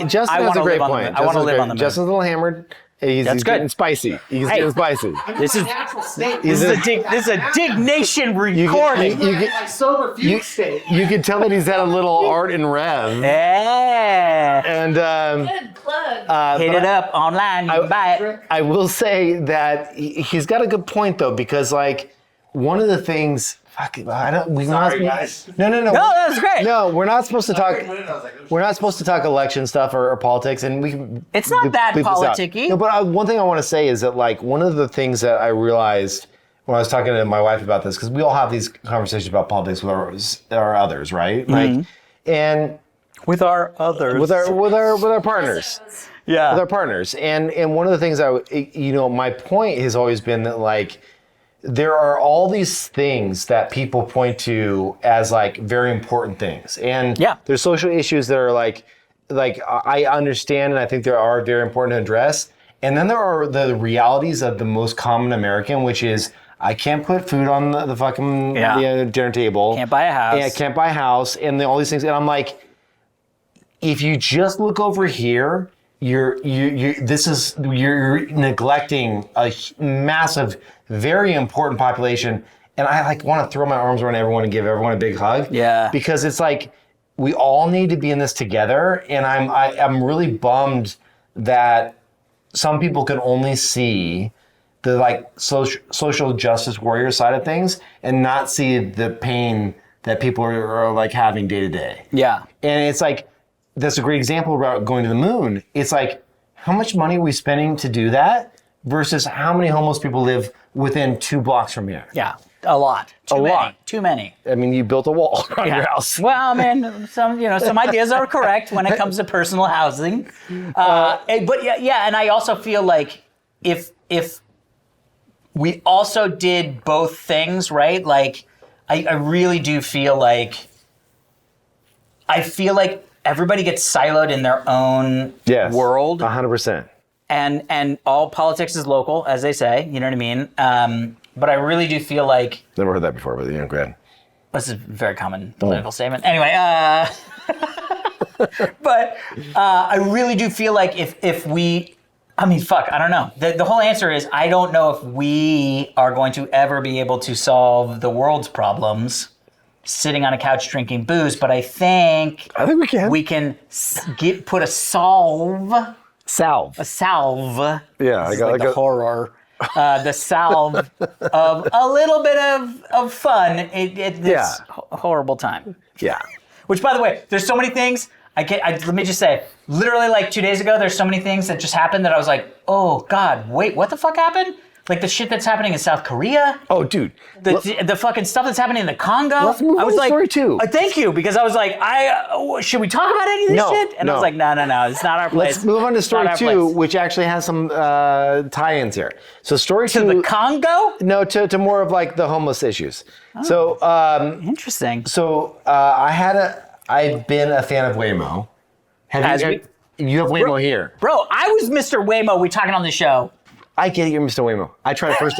Justin I has wanna a great live on the point. moon. I wanna live on the moon. Justin's a little hammered. He's That's good. getting spicy. He's Hey. getting spicy. This is Natural state. this is a Diggnation recording. My sober fugue state. You can tell that he's had a little art in rev. Yeah. And plug. Hit it up online. You can buy it. I will say that he's got a good point though, because like one of the things. Fuck, I don't. We're Sorry, not. guys. No. No, that was great. No, we're not supposed to talk. I was like, oh, We're not supposed to talk election stuff or politics, and we can. It's not that bleep this out. politicky. No, but one thing I want to say is that like one of the things that I realized when I was talking to my wife about this, because we all have these conversations about politics with our others, right? Like, and With our others. with our partners. yeah. With our partners. And one of the things my point has always been that like there are all these things that people point to as like very important things. And there's social issues that are like I understand and I think there are very important to address. And then there are the realities of the most common American, which is I can't put food on the fucking dinner table. Can't buy a house. Yeah, can't buy a house and all these things. And I'm like, if you just look over here, you're neglecting a massive, very important population, and I like want to throw my arms around everyone and give everyone a big hug. Yeah. Because it's like we all need to be in this together, and I'm really bummed that some people can only see the like social justice warrior side of things and not see the pain that people are like having day to day. Yeah. And it's like, that's a great example about going to the moon. It's like, how much money are we spending to do that versus how many homeless people live within 2 blocks from here? Yeah. A lot. Too many. I mean, you built a wall around your house. Well, I mean, some ideas are correct when it comes to personal housing. But and I also feel like if we also did both things, right? Like, I really do feel like everybody gets siloed in their own world. 100%. And all politics is local, as they say, you know what I mean? But I really do feel like... Never heard that before, but go ahead. This is a very common political statement. Anyway, but I really do feel like if we... I mean, fuck, I don't know. The whole answer is I don't know if we are going to ever be able to solve the world's problems sitting on a couch drinking booze, but I think we can. We can put a salve. Salve. A salve. Yeah, I got the horror. The salve of a little bit of fun. It's a horrible time. Yeah. Which, by the way, there's so many things. Let me just say, literally like 2 days ago, there's so many things that just happened that I was like, oh God, wait, what the fuck happened? Like the shit that's happening in South Korea. Oh, dude. The fucking stuff that's happening in the Congo. Let's move on to story 2. Thank you, because I was like, should we talk about any of this shit? And I was like, no, it's not our place. Let's move on to story 2, which actually has some tie-ins here. So story 2... To the Congo? No, to more of like the homeless issues. Oh, so... interesting. So I've been a fan of Waymo. You have Waymo here. Bro, I was Mr. Waymo. We talking on the show. I get it, you're Mr. Waymo. I tried it first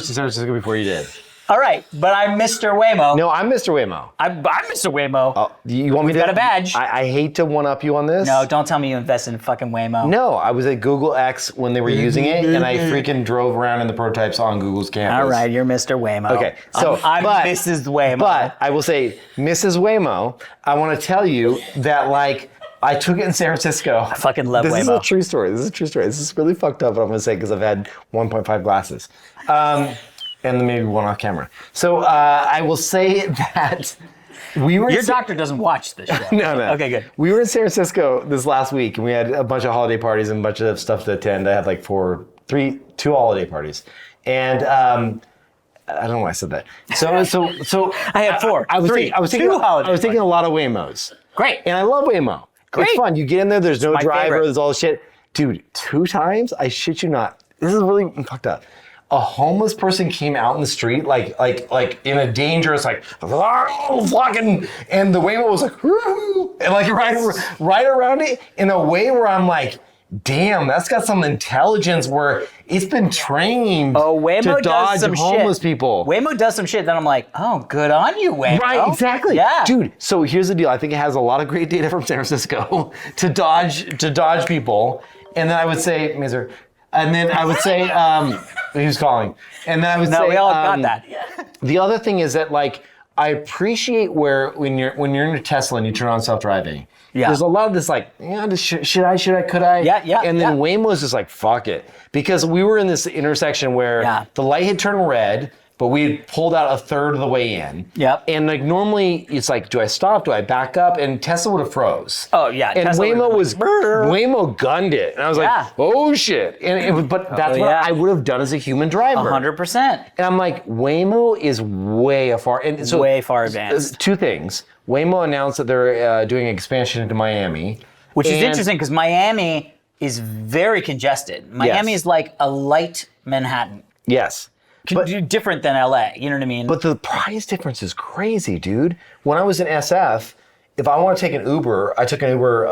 in San Francisco before you did. All right, but I'm Mr. Waymo. No, I'm Mr. Waymo. I'm Mr. Waymo. You want me to? Got a badge. I hate to one-up you on this. No, don't tell me you invest in fucking Waymo. No, I was at Google X when they were using it, and I freaking drove around in the prototypes on Google's campus. All right, you're Mr. Waymo. Okay, so I'm Mrs. Waymo. But I will say, Mrs. Waymo, I want to tell you that like. I took it in San Francisco. I fucking love Waymo. This is a true story. This is really fucked up, but I'm going to say because I've had 1.5 glasses. And then maybe one off camera. So I will say that we were... Your doctor doesn't watch this show. No. Okay, good. We were in San Francisco this last week, and we had a bunch of holiday parties and a bunch of stuff to attend. I had like 2 holiday parties. And... I don't know why I said that. So I had 4. I was thinking a lot of Waymos. Great. And I love Waymo. Great. It's fun. You get in there, there's no driver, favorite. There's all this shit. Dude, 2 times, I shit you not. This is really fucked up. A homeless person came out in the street, like in a dangerous, like, fucking, and the Waymo was like, and like right around it in a way where I'm like, damn, that's got some intelligence where it's been trained to dodge homeless people. Waymo does some shit that I'm like, oh, good on you, Waymo. Right, exactly. Yeah. Dude, so here's the deal. I think it has a lot of great data from San Francisco to dodge people. And then I would say, Miser, and then I would say, he was calling. And then I would say, we all got that. The other thing is that like, I appreciate when you're in your Tesla and you turn on self-driving. Yeah. There's a lot of this like, should I, could I? Yeah. And then Waymo's just like, fuck it. Because we were in this intersection where the light had turned red, but we had pulled out a third of the way in. Yep. And like normally it's like, do I stop? Do I back up? And Tesla would have froze. Oh yeah. And Tesla Waymo gunned it. And I was like, oh shit. But that's what I would have done as a human driver. 100%. And I'm like, Waymo is way far. And so way far advanced. Two things. Waymo announced that they're doing expansion into Miami. Which is interesting because Miami is very congested. Miami is like a light Manhattan. Yes. Different than LA, you know what I mean? But the price difference is crazy, dude. When I was in SF, if I want to take an Uber, I took an Uber.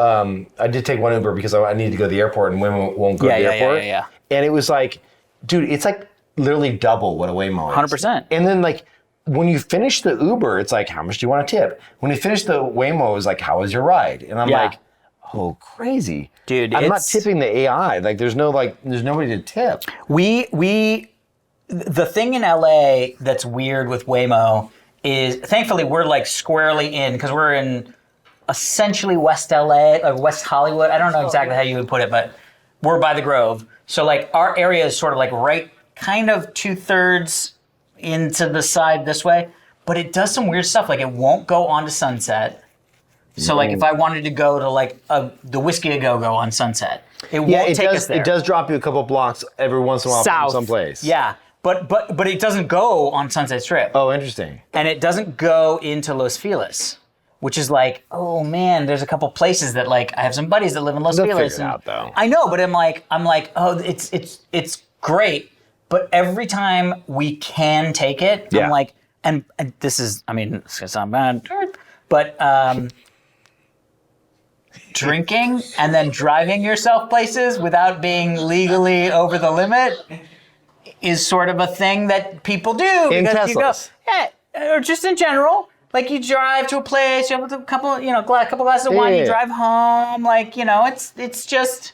I did take one Uber because I needed to go to the airport and Waymo won't go to the airport. Yeah. And it was like, dude, it's like literally double what a Waymo is. 100%. And then like, when you finish the Uber, it's like, how much do you want to tip? When you finish the Waymo, it's like, how was your ride? And I'm like, oh, crazy. Dude, I'm not tipping the AI. Like, there's nobody to tip. The thing in LA that's weird with Waymo is, thankfully, we're like squarely in, because we're in essentially West LA, like West Hollywood. I don't know exactly how you would put it, but we're by the Grove. So like our area is sort of like right kind of 2/3 into the side this way, but it does some weird stuff. Like it won't go onto Sunset. So like if I wanted to go to like the Whiskey A Go on Sunset, it won't take us there. It does drop you a couple blocks every once in a while from someplace. Yeah. But it doesn't go on Sunset Strip. Oh, interesting. And it doesn't go into Los Feliz, which is like, oh man, there's a couple places that like I have some buddies that live in Los They'll Feliz. figure it out though. I know, but I'm like, oh, it's great. But every time we can take it, I'm like, and this is, I mean, it's gonna sound bad, but drinking and then driving yourself places without being legally over the limit is sort of a thing that people do. In because Teslas. or just in general. Like you drive to a place, you have a couple, couple glasses of wine, you drive home. Like, it's just,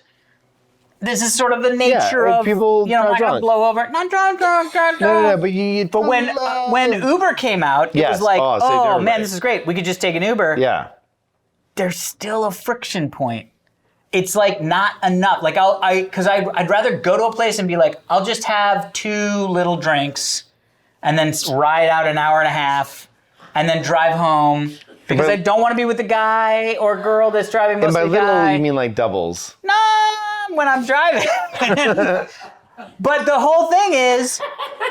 this is sort of the nature of people I'm not gonna blow over. Not drunk. No, but when Uber came out, it was like, oh man, this is great. We could just take an Uber. Yeah. There's still a friction point. It's like not enough. Like I'd rather go to a place and be like, I'll just have 2 little drinks and then ride out an hour and a half and then drive home because I don't want to be with the guy or girl that's driving most of the little, guy. you mean like doubles? No, when I'm driving. But the whole thing is,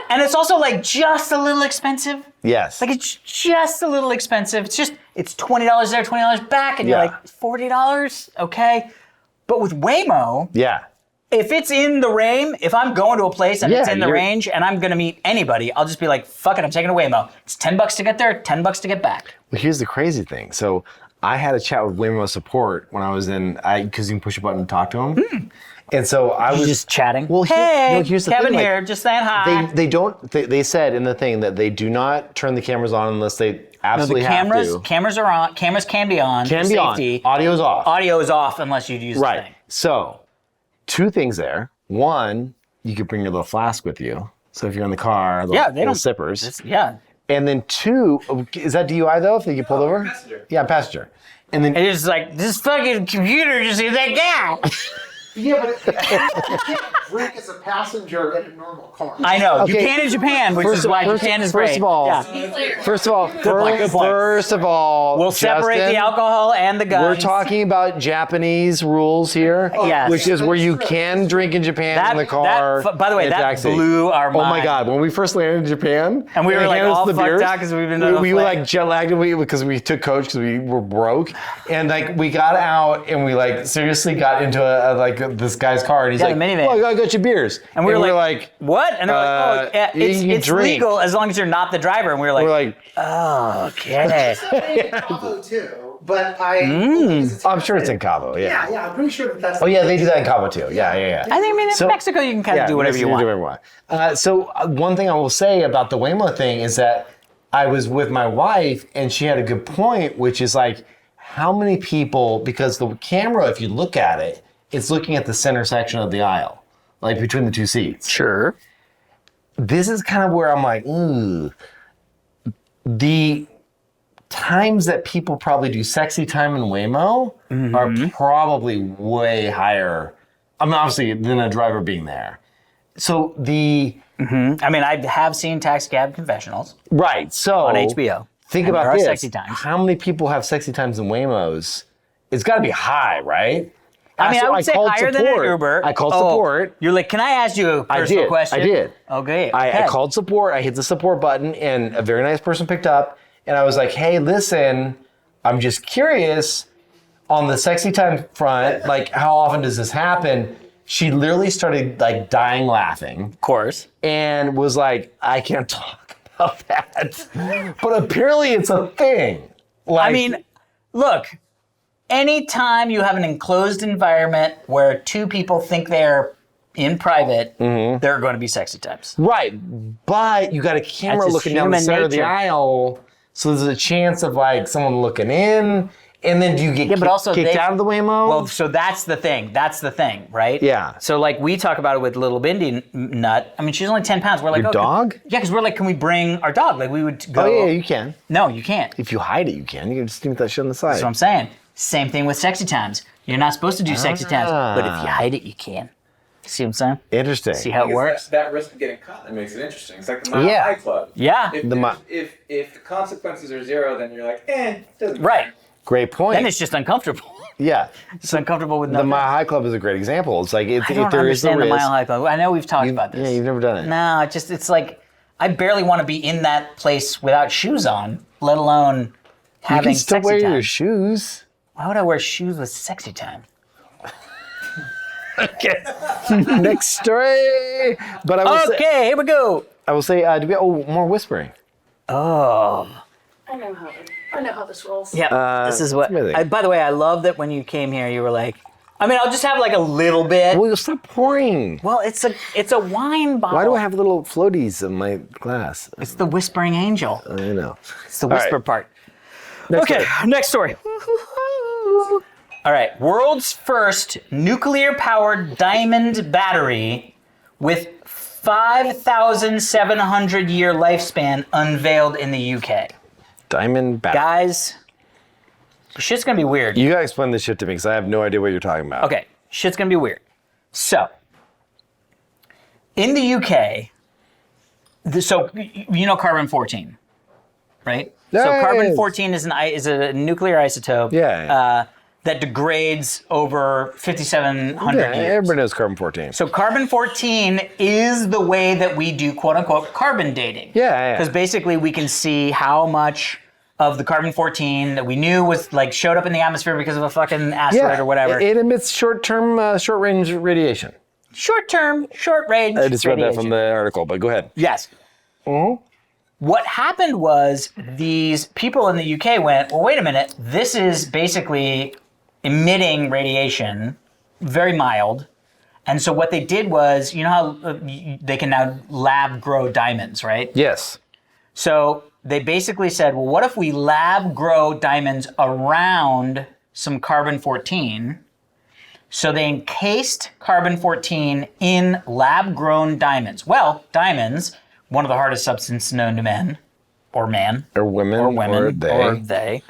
and it's also like just a little expensive. Yes. Like it's just a little expensive. It's $20 there, $20 back, and you're like, $40? Okay. But with Waymo, if it's in the range, if I'm going to a place and it's in the range and I'm going to meet anybody, I'll just be like, fuck it, I'm taking a Waymo. It's $10 to get there, $10 to get back. Well, here's the crazy thing. So I had a chat with Waymo support when I was because you can push a button and talk to them. And so I was just chatting. Well, here's the Kevin thing. here, just saying hi. They said in the thing that they do not turn the cameras on unless they absolutely have to. Cameras are on. Cameras can be on. Can be safety. on. Audio's off. Audio is off unless you use the thing. So, 2 things there. One, you could bring your little flask with you. So if you're in the car, little sippers. And then 2, is that DUI though? If you get pulled over? Passenger. Yeah, passenger. And then it's like this fucking computer just hit that guy. Yeah, but you can't drink as a passenger in a normal car. I know. You can in Japan, which is why Japan is great. First of all, we'll separate the alcohol and the guns. We're talking about Japanese rules here, which is where you can drink in Japan in the car. By the way, that blew our mind. Oh my God, when we first landed in Japan, and we were like all fucked out because we've been we were like jet lagged because we took coach because we were broke, and like we got out and we like seriously got into this guy's car and he's like, minivan. Oh, I got you beers. And we were like, what? And they're like, it's legal as long as you're not the driver. And we were like, oh, okay. In Cabo too, but I'm sure it's in Cabo, Yeah, I'm pretty sure that's. Oh yeah, they do that in Cabo too. Yeah. I think in Mexico you can kind of do whatever you want. So one thing I will say about the Waymo thing is that I was with my wife and she had a good point, which is like, how many people, because the camera, if you look at it, it's looking at the center section of the aisle, like between the 2 seats. Sure. This is kind of where I'm like, ooh. times that people probably do sexy time in Waymo are probably way higher. I mean, obviously, than a driver being there. So I mean, I have seen Taxi Cab Confessionals right. So on HBO. Think and about there are this. sexy times. How many people have sexy times in Waymos? It's got to be high, right? I mean, I would say called higher than an support. Uber. I called support. You're like, can I ask you a personal question? I did. Okay. I called support. I hit the support button, and a very nice person picked up. And I was like, "Hey, listen, I'm just curious on the sexy time front. Like, how often does this happen?" She literally started like dying laughing. Of course. And was like, "I can't talk about that." But apparently, it's a thing. Like, I mean, look. Anytime you have an enclosed environment where two people think they're in private, there are going to be sexy times. right, but you got a camera That's just looking down the human center of the nature. aisle, so there's a chance of like someone looking in, and then do you get Yeah, but also kicked they- out of the Waymo? Well, so that's the thing. That's the thing, right? Yeah. So like we talk about it with little Bindi Nut. I mean, she's only 10 pounds. We're like, Your dog? Yeah, because we're like, can we bring our dog? Like we would go. oh yeah, you can. No, you can't. If you hide it, you can. You can just leave that shit on the side. That's what I'm saying. Same thing with sexy times. You're not supposed to do sexy times, but if you hide it, you can. See what I'm saying? Interesting. See how it works? That risk of getting caught that makes it interesting. It's like the Mile Yeah. High Club. Yeah. If, The mi- if the consequences are zero, then you're like, doesn't Right. Great point. Then it's just uncomfortable. yeah. It's uncomfortable with The nothing. Mile High Club is a great example. It's like if I don't there is the understand the risk. Mile High Club. I know we've talked about this. Yeah, you've never done it. No, it's like I barely want to be in that place without shoes on, let alone You having can still sexy wear time. your shoes. Why would I wear shoes with sexy time? Okay. Next story. But I will say, Okay, here we go. do we? Oh, more whispering. Oh. I know how this rolls. Yeah, this is what. amazing. By the way, I love that when you came here, you were like, I mean, I'll just have like a little bit. Well, you'll stop pouring. Well, it's a wine bottle. Why do I have little floaties in my glass? It's the whispering angel. I know. It's the whisper right. part. Next Okay, story. next story. All right, world's first nuclear-powered diamond battery with 5,700-year lifespan unveiled in the UK. Diamond back. Guys, shit's gonna be weird. You gotta explain this shit to me because I have no idea what you're talking about. Okay, shit's gonna be weird. So, in the UK, so you know carbon-14, right? So Yes. carbon-14 is a nuclear isotope Yeah. that degrades over 5,700 Yeah, years. everybody knows carbon-14. So carbon-14 is the way that we do quote-unquote carbon dating. Yeah. Because basically we can see how much of the carbon-14 that we knew was like showed up in the atmosphere because of a fucking asteroid or whatever. It emits short-range radiation. Short-term, short-range I just read that from radiation. the article, but go ahead. Yes. What happened was these people in the UK went, well, wait a minute, this is basically emitting radiation, very mild. And so what they did was, you know how they can now lab grow diamonds, right? Yes. So they basically said, well, what if we lab grow diamonds around some carbon-14? So they encased carbon-14 in lab-grown diamonds. Well, diamonds, one of the hardest substances known to men, or man, Or women. or women, Or they.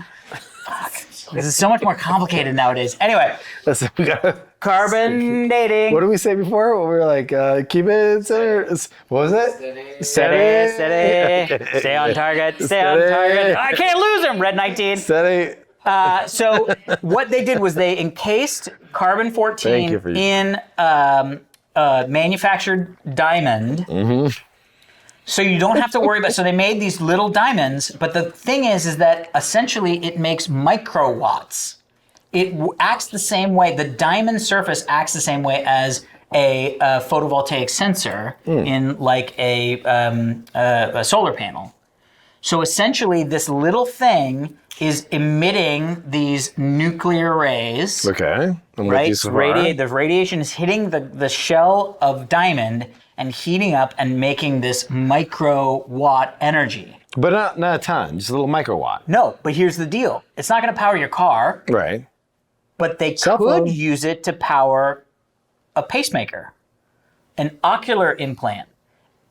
Fuck. This is so much more complicated nowadays. Anyway, Listen, we gotta. carbon dating. What did we say before? We were like, keep it center. What was it? Steady, stay on target, stay on Steady. target. I can't lose him, Red 19. Steady. So what they did was they encased Thank you carbon-14 for in manufactured diamond. So you don't have to worry about. So they made these little diamonds, but the thing is that essentially it makes microwatts. It acts the same way. The diamond surface acts the same way as a photovoltaic sensor in like a solar panel. So essentially, this little thing is emitting these nuclear rays. Okay. I'm with Right? you so far. The radiation is hitting the shell of diamond and heating up and making this microwatt energy. But not a ton, just a little microwatt. No, but here's the deal. It's not going to power your car, Right. but they Cell could phone. use it to power a pacemaker, an ocular implant,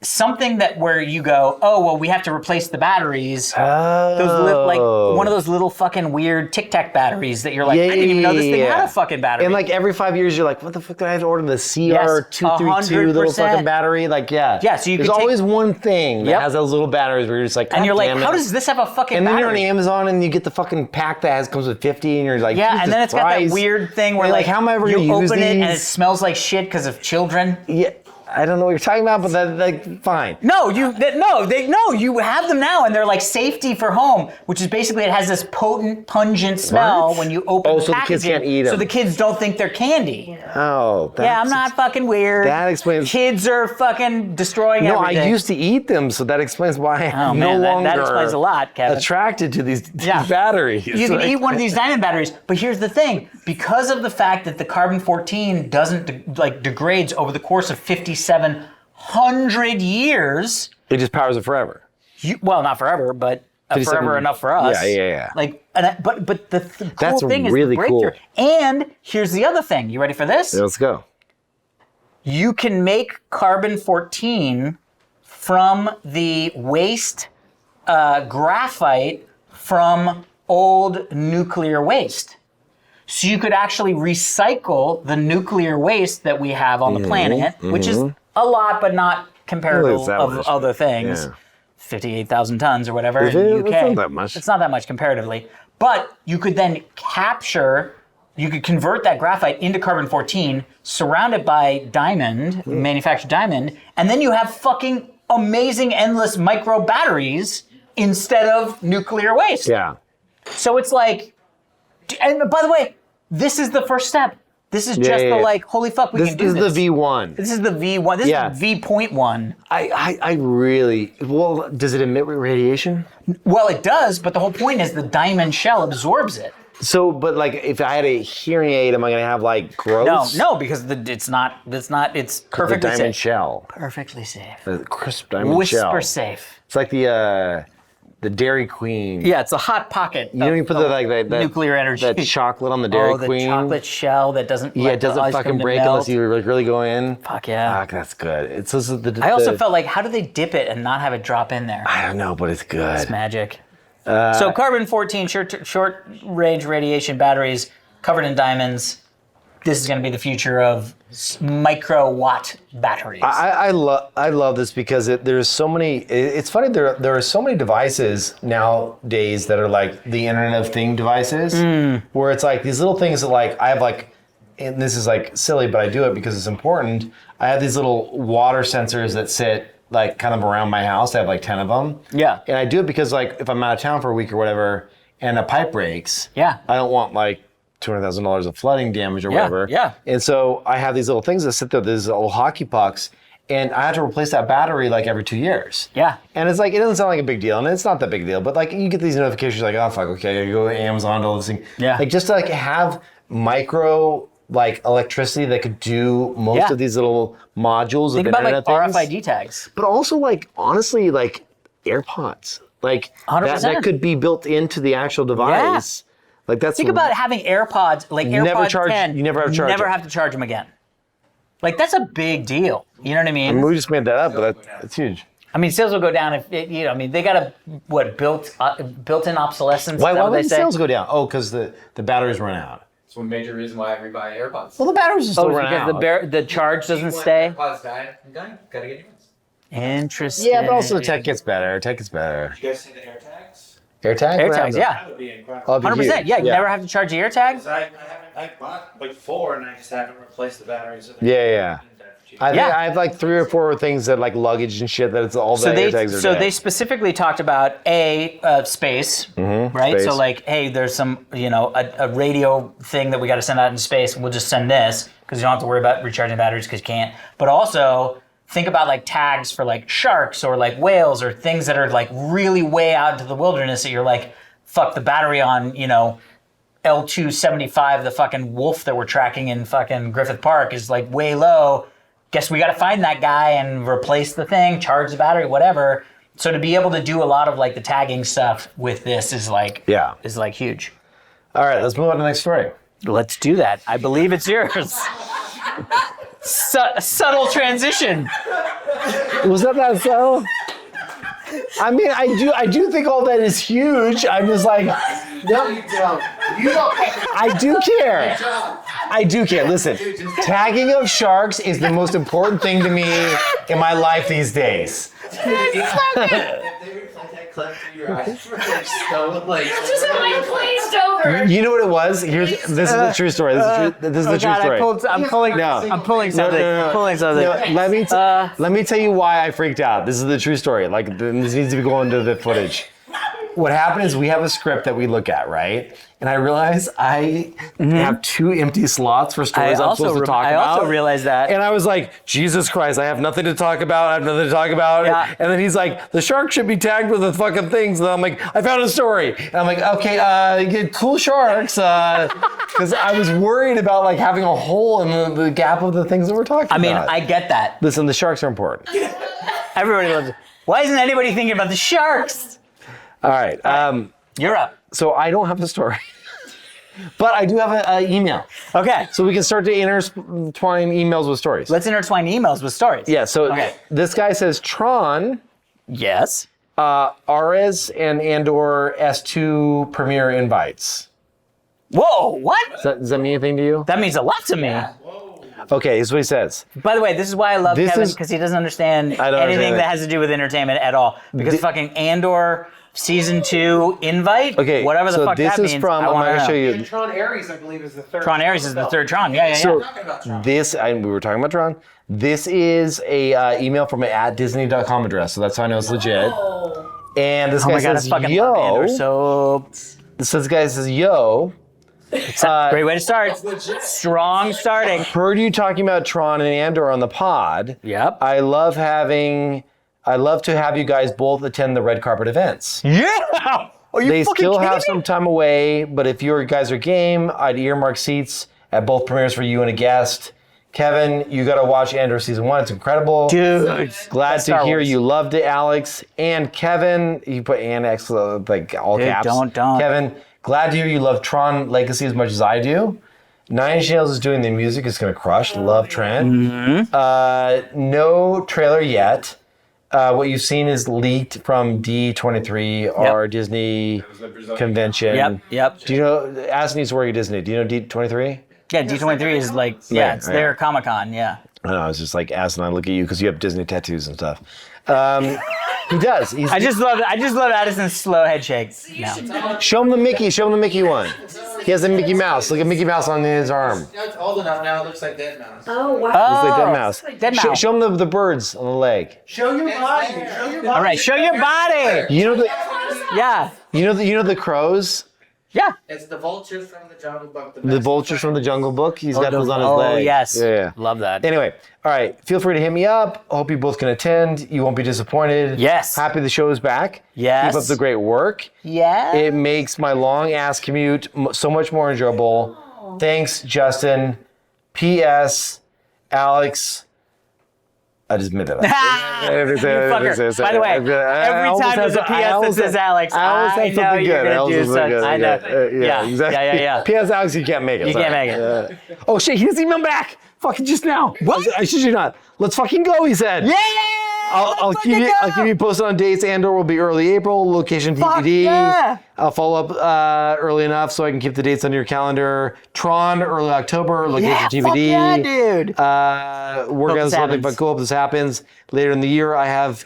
something that where you go, oh, well, we have to replace the batteries. Oh. Like one of those little fucking weird Tic Tac batteries that you're like, I didn't even know this thing had a fucking battery. And like every 5 years, you're like, what the fuck did I have to order the CR232 little 100%. fucking battery? Like, Yeah, so you there's could take- always one thing that has those little batteries where you're just like, and you're like, damn it. how does this have a fucking And then battery? you're on Amazon and you get the fucking pack that comes with 50 and you're like, Yeah, Jesus and then it's got that Christ. weird thing where You're like how am I ever you gonna use open it and it these? smells like shit because of children. Yeah, I don't know what you're talking about, but that, like, fine. No, you have them now, and they're like safety for home, which is basically it has this potent, pungent smell What? when you open the so the kids packaging, can't eat so them. the kids don't think they're candy. Oh, that's, Yeah, I'm not fucking weird. That explains. Kids are fucking destroying No, everything. I used to eat them, so that explains why Oh, I'm man, no longer that explains a lot, Kevin. attracted to these Yeah. batteries. You can Like- eat one of these diamond batteries, but here's the thing: because of the fact that the carbon-14 doesn't degrades over the course of 5,700 years. It just powers it forever. Well, not forever, but 57 forever enough for us. Yeah. Like, but the cool That's thing is really the breakthrough. cool. And here's the other thing. You ready for this? Yeah, let's go. You can make carbon-14 from the waste graphite from old nuclear waste. So you could actually recycle the nuclear waste that we have on the planet, which is a lot, but not comparable that of much. other things. Yeah. 58,000 tons or whatever Is in the it? UK. That's not that much. It's not that much comparatively. But you could then you could convert that graphite into carbon-14, surround it by diamond, manufactured diamond, and then you have fucking amazing endless micro batteries instead of nuclear waste. Yeah. So it's like, and by the way, this is the first step. This is just yeah. the like, holy fuck, we This can do is this. the V1. This is the V1. This Yeah. is V.1. I really, well, does it emit radiation? Well, it does, but the whole point is the diamond shell absorbs it. So, but like, if I had a hearing aid, am I going to have like gross? No, because it's perfectly the diamond safe. shell. Perfectly safe. The crisp diamond Whisper shell. safe. It's like the Dairy Queen. Yeah, it's a hot pocket. You know, you put that nuclear energy. that chocolate on the Dairy the Queen. chocolate shell that doesn't. Yeah, let it the doesn't ice fucking cream to break melt. unless you like really go in. Fuck yeah. Fuck, that's good. It's also I also felt like, how do they dip it and not have it drop in there? I don't know, but it's good. It's magic. So carbon-14 short-range radiation batteries covered in diamonds. This is going to be the future of microwatt batteries. I love this because there's so many. It's funny there are so many devices nowadays that are like the Internet of Thing devices, where it's like these little things that like I have like, and this is like silly, but I do it because it's important. I have these little water sensors that sit like kind of around my house. I have like 10 of them. Yeah. And I do it because like if I'm out of town for a week or whatever, and a pipe breaks. Yeah. I don't want like $200,000 of flooding damage or whatever. Yeah. And so I have these little things that sit there, these little hockey pucks, and I have to replace that battery like every 2 years. Yeah. And it's like, it doesn't sound like a big deal, and it's not that big a deal, but like you get these notifications like, oh fuck, okay, I gotta go to Amazon to all this thing. Yeah. Like just to like have micro like electricity that could do most of these little modules Think of about like Internet things. RFID tags. But also like, honestly, like AirPods. Like 100%. that could be built into the actual device. Like that's Think about having AirPods, like AirPods 10. You never have to charge Never it. have to charge them again. Like that's a big deal. You know what I mean? I mean, we just made that up, but that's huge. I mean, sales will go down if they got a built-in obsolescence. Why is that what would they the say? sales go down? Oh, because the batteries run out. It's one major reason why I rebuy AirPods. Well, the batteries will still Oh, it's run out. because the charge doesn't stay. AirPods die. I'm done. Gotta get new ones. Interesting. Yeah, but also tech gets better. Tech gets better. You guys see the AirTags? AirTag? AirTags, yeah. That would be incredible. Oh, that'd be 100%. huge. Yeah, you never have to charge the AirTag. I bought like 4 and I just haven't replaced the batteries. So Yeah. I think Yeah. I have like 3 or 4 things that like luggage and shit that it's all the AirTags are dead. they specifically talked about space, right? space. So like, hey, there's some a radio thing that we got to send out into space, and we'll just send this because you don't have to worry about recharging batteries because you can't. But also think about like tags for like sharks or like whales or things that are like really way out into the wilderness that you're like, fuck, the battery on L275, the fucking wolf that we're tracking in fucking Griffith Park is like way low. Guess we got to find that guy and replace the thing, charge the battery, whatever. So to be able to do a lot of like the tagging stuff with this is like huge. All right, let's move on to the next story. Let's do that. I believe it's yours. Subtle transition. Was that so? I mean, I do think all that is huge. I'm just like, No, you don't. You don't. I do care. I do care. Listen, tagging of sharks is the most important thing to me in my life these days. If they replay that clip to your eyes, they're so like. Just like glazed over. You know what it was? This is the true story. This is the true story. I'm pulling something. No. Pulling something. No, let me tell you why I freaked out. This is the true story. Like, this needs to be going to the footage. What happened is we have a script that we look at, right? And I realize I have 2 empty slots for stories I'm supposed to talk about. I also realized that. And I was like, Jesus Christ, I have nothing to talk about. Yeah. And then he's like, the shark should be tagged with the fucking things. And I'm like, I found a story. And I'm like, okay, cool sharks. Because I was worried about like having a hole in the gap of the things that we're talking about. I mean, I get that. Listen, the sharks are important. Everybody loves it. Why isn't anybody thinking about the sharks? All right. You're up. So I don't have a story. But I do have an email. Okay. So we can start to intertwine emails with stories. Let's intertwine emails with stories. Yeah, so Okay. this guy says Tron, Yes. Ares, and/or S2 premiere invites. Whoa, what? Does that mean anything to you? That means a lot to me. Okay, here's what he says. By the way, this is why I love This Kevin, is- because he doesn't understand I don't anything understand that it. has to do with entertainment at all. Because fucking Andor season 2 invite, Okay, whatever the so fuck this that is means, from, I I'm want not going to show to know. you. And Tron Ares, I believe, is the third. Tron Ares is the third Tron. Yeah. So Talking about Trump. we were talking about Tron. This is a email from an @disney.com address, so that's how I know it's legit. And this Oh guy my god, I says, fucking love Andor. yo. So This guy says, yo. great way to start. Strong starting. Heard you talking about Tron and Andor on the pod. Yep. I love to have you guys both attend the red carpet events. Yeah. Are you They fucking still kidding have me? some time away, but if you guys are game, I'd earmark seats at both premieres for you and a guest. Kevin, you got to watch Andor season 1. It's incredible. Dude. Glad That's to Star hear Wars. you loved it, Alex. And Kevin, you put and X like all Dude, caps. don't. Kevin, glad to hear you love Tron Legacy as much as I do. Nine Inch Nails is doing the music. It's going to crush. Love Trent. Mm-hmm. No trailer yet. What you've seen is leaked from D23, our Disney convention. Yep. Do you know, ask needs to work at Disney. Do you know D23? Yeah, D23 is like, it's yeah. their Comic-Con, yeah. I know, I was just like asking, I look at you because you have Disney tattoos and stuff. He does. I just love Addison's slow head shake. No. Show him the Mickey one. He has a Mickey Mouse. Look at Mickey Mouse on his arm. Now it's old enough now. It looks like Dead Mouse. Oh, wow. Looks like Dead Mouse. Dead Mouse. Show him the birds on the leg. Show your body. Show your body. All right, show your body. You know Yeah. the crows? Yeah. It's the vultures from the Jungle Book. The vultures from the Jungle Book. He's got those on his leg. Oh, yes. Yeah. Love that. Anyway, all right. Feel free to hit me up. Hope you both can attend. You won't be disappointed. Yes. Happy the show is back. Yes. Keep up the great work. Yeah. It makes my long ass commute so much more enjoyable. Thanks, Justin. P.S. Alex. I just admitted that. You fucker. By the way, every time there's a PS that says Alex, I know you're going to do something. I know. Yeah, exactly. Yeah. P.S. Alex, you can't make it. You Sorry. can't make it. Oh shit, he doesn't email back. Fucking just now. What? I should you not. Let's fucking go, he said. Yeah! I'll keep you posted on dates. Andor will be early April. Location TBD. yeah. I'll follow up early enough so I can keep the dates on your calendar. Tron early October. Location TBD. Fuck yeah, dude. Work Hope on this something, happens. but cool. Hope this happens later in the year. I have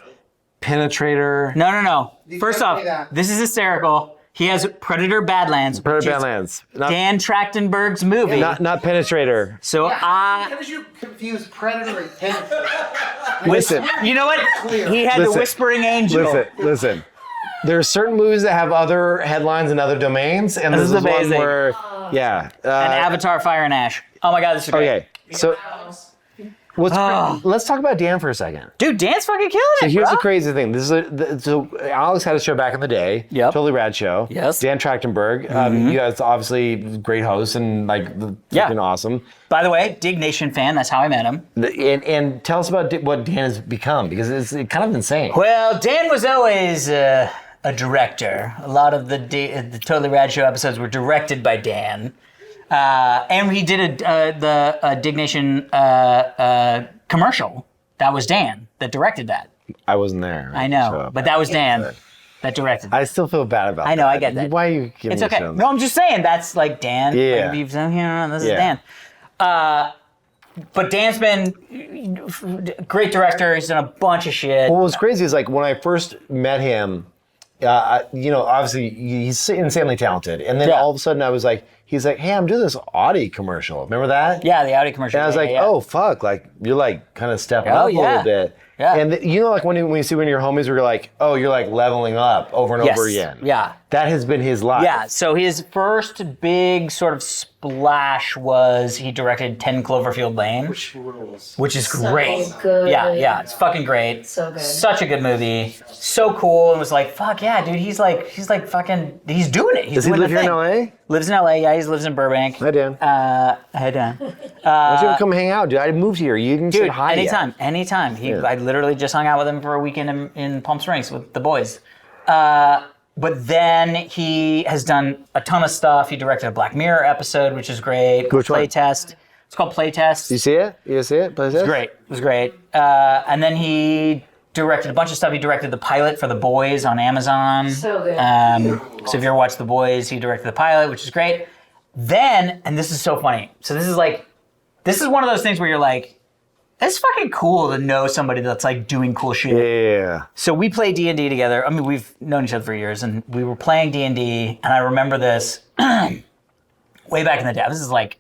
Penetrator. No. First tell off, me that. this is hysterical. He has Predator Badlands. Predator which is Badlands. Not, Dan Trachtenberg's movie. not Penetrator. So How did you confuse Predator and Penetrator? Listen. you know what? He had Listen. the Whispering Angel. Listen. There are certain movies that have other headlines and other domains, and This this is is one amazing. where, yeah. And Avatar: Fire and Ash. Oh my God, this is great. Okay, so let's talk about Dan for a second. Dude, Dan's fucking killing So it, here's bro. the crazy thing. This is so Alex had a show back in the day. Yep. Totally rad show. Yes. Dan Trachtenberg. You guys obviously great host and like Yeah. freaking awesome. By the way, Diggnation fan. That's how I met him. And tell us about what Dan has become because it's kind of insane. Well, Dan was always a director. A lot of the Totally Rad Show episodes were directed by Dan. And he did the Diggnation commercial That was Dan that directed that. I wasn't there. I know, but that was Dan that directed that. I still feel bad about that. I know, I get that. Why are you giving It's me okay. shit on No, I'm just saying that's like Dan. Yeah. Like, this is Yeah. Dan. But Dan's been a great director. He's done a bunch of shit. Well, what's crazy is like when I first met him, obviously he's insanely talented. And then all of a sudden I was like, he's like, hey, I'm doing this Audi commercial. Remember that? Yeah, the Audi commercial. And I was like, oh, fuck. Like, you're like kind of stepping up a little bit. Yeah. And like when you see when your homies were like, oh, you're like leveling up over and over again. Yeah. That has been his life. Yeah. So his first big sort of splash was he directed 10 Cloverfield Lane. Which is great. Good. Yeah. It's fucking great. So good. Such a good movie. So cool. And was like, fuck yeah, dude. He's like fucking, he's doing it. He's Does he doing live the here in thing. LA? Lives in LA. Yeah, he lives in Burbank. Hi, Dan. Hi, Dan. Why don't you come hang out, dude? I moved here. You didn't say Dude, hi yet. anytime. Yeah. I literally just hung out with him for a weekend in Palm Springs with the boys. But then he has done a ton of stuff. He directed a Black Mirror episode, which is great. Which one? Playtest. It's called Playtest. You see it? You see it? It was great. And then he directed a bunch of stuff. He directed the pilot for The Boys on Amazon. So good. So if you ever watched The Boys, he directed the pilot, which is great. Then, and this is so funny. So this is one of those things where you're like, it's fucking cool to know somebody that's like doing cool shit. Yeah. So we play D&D together. I mean, we've known each other for years, and we were playing D&D, and I remember this way back in the day. This is like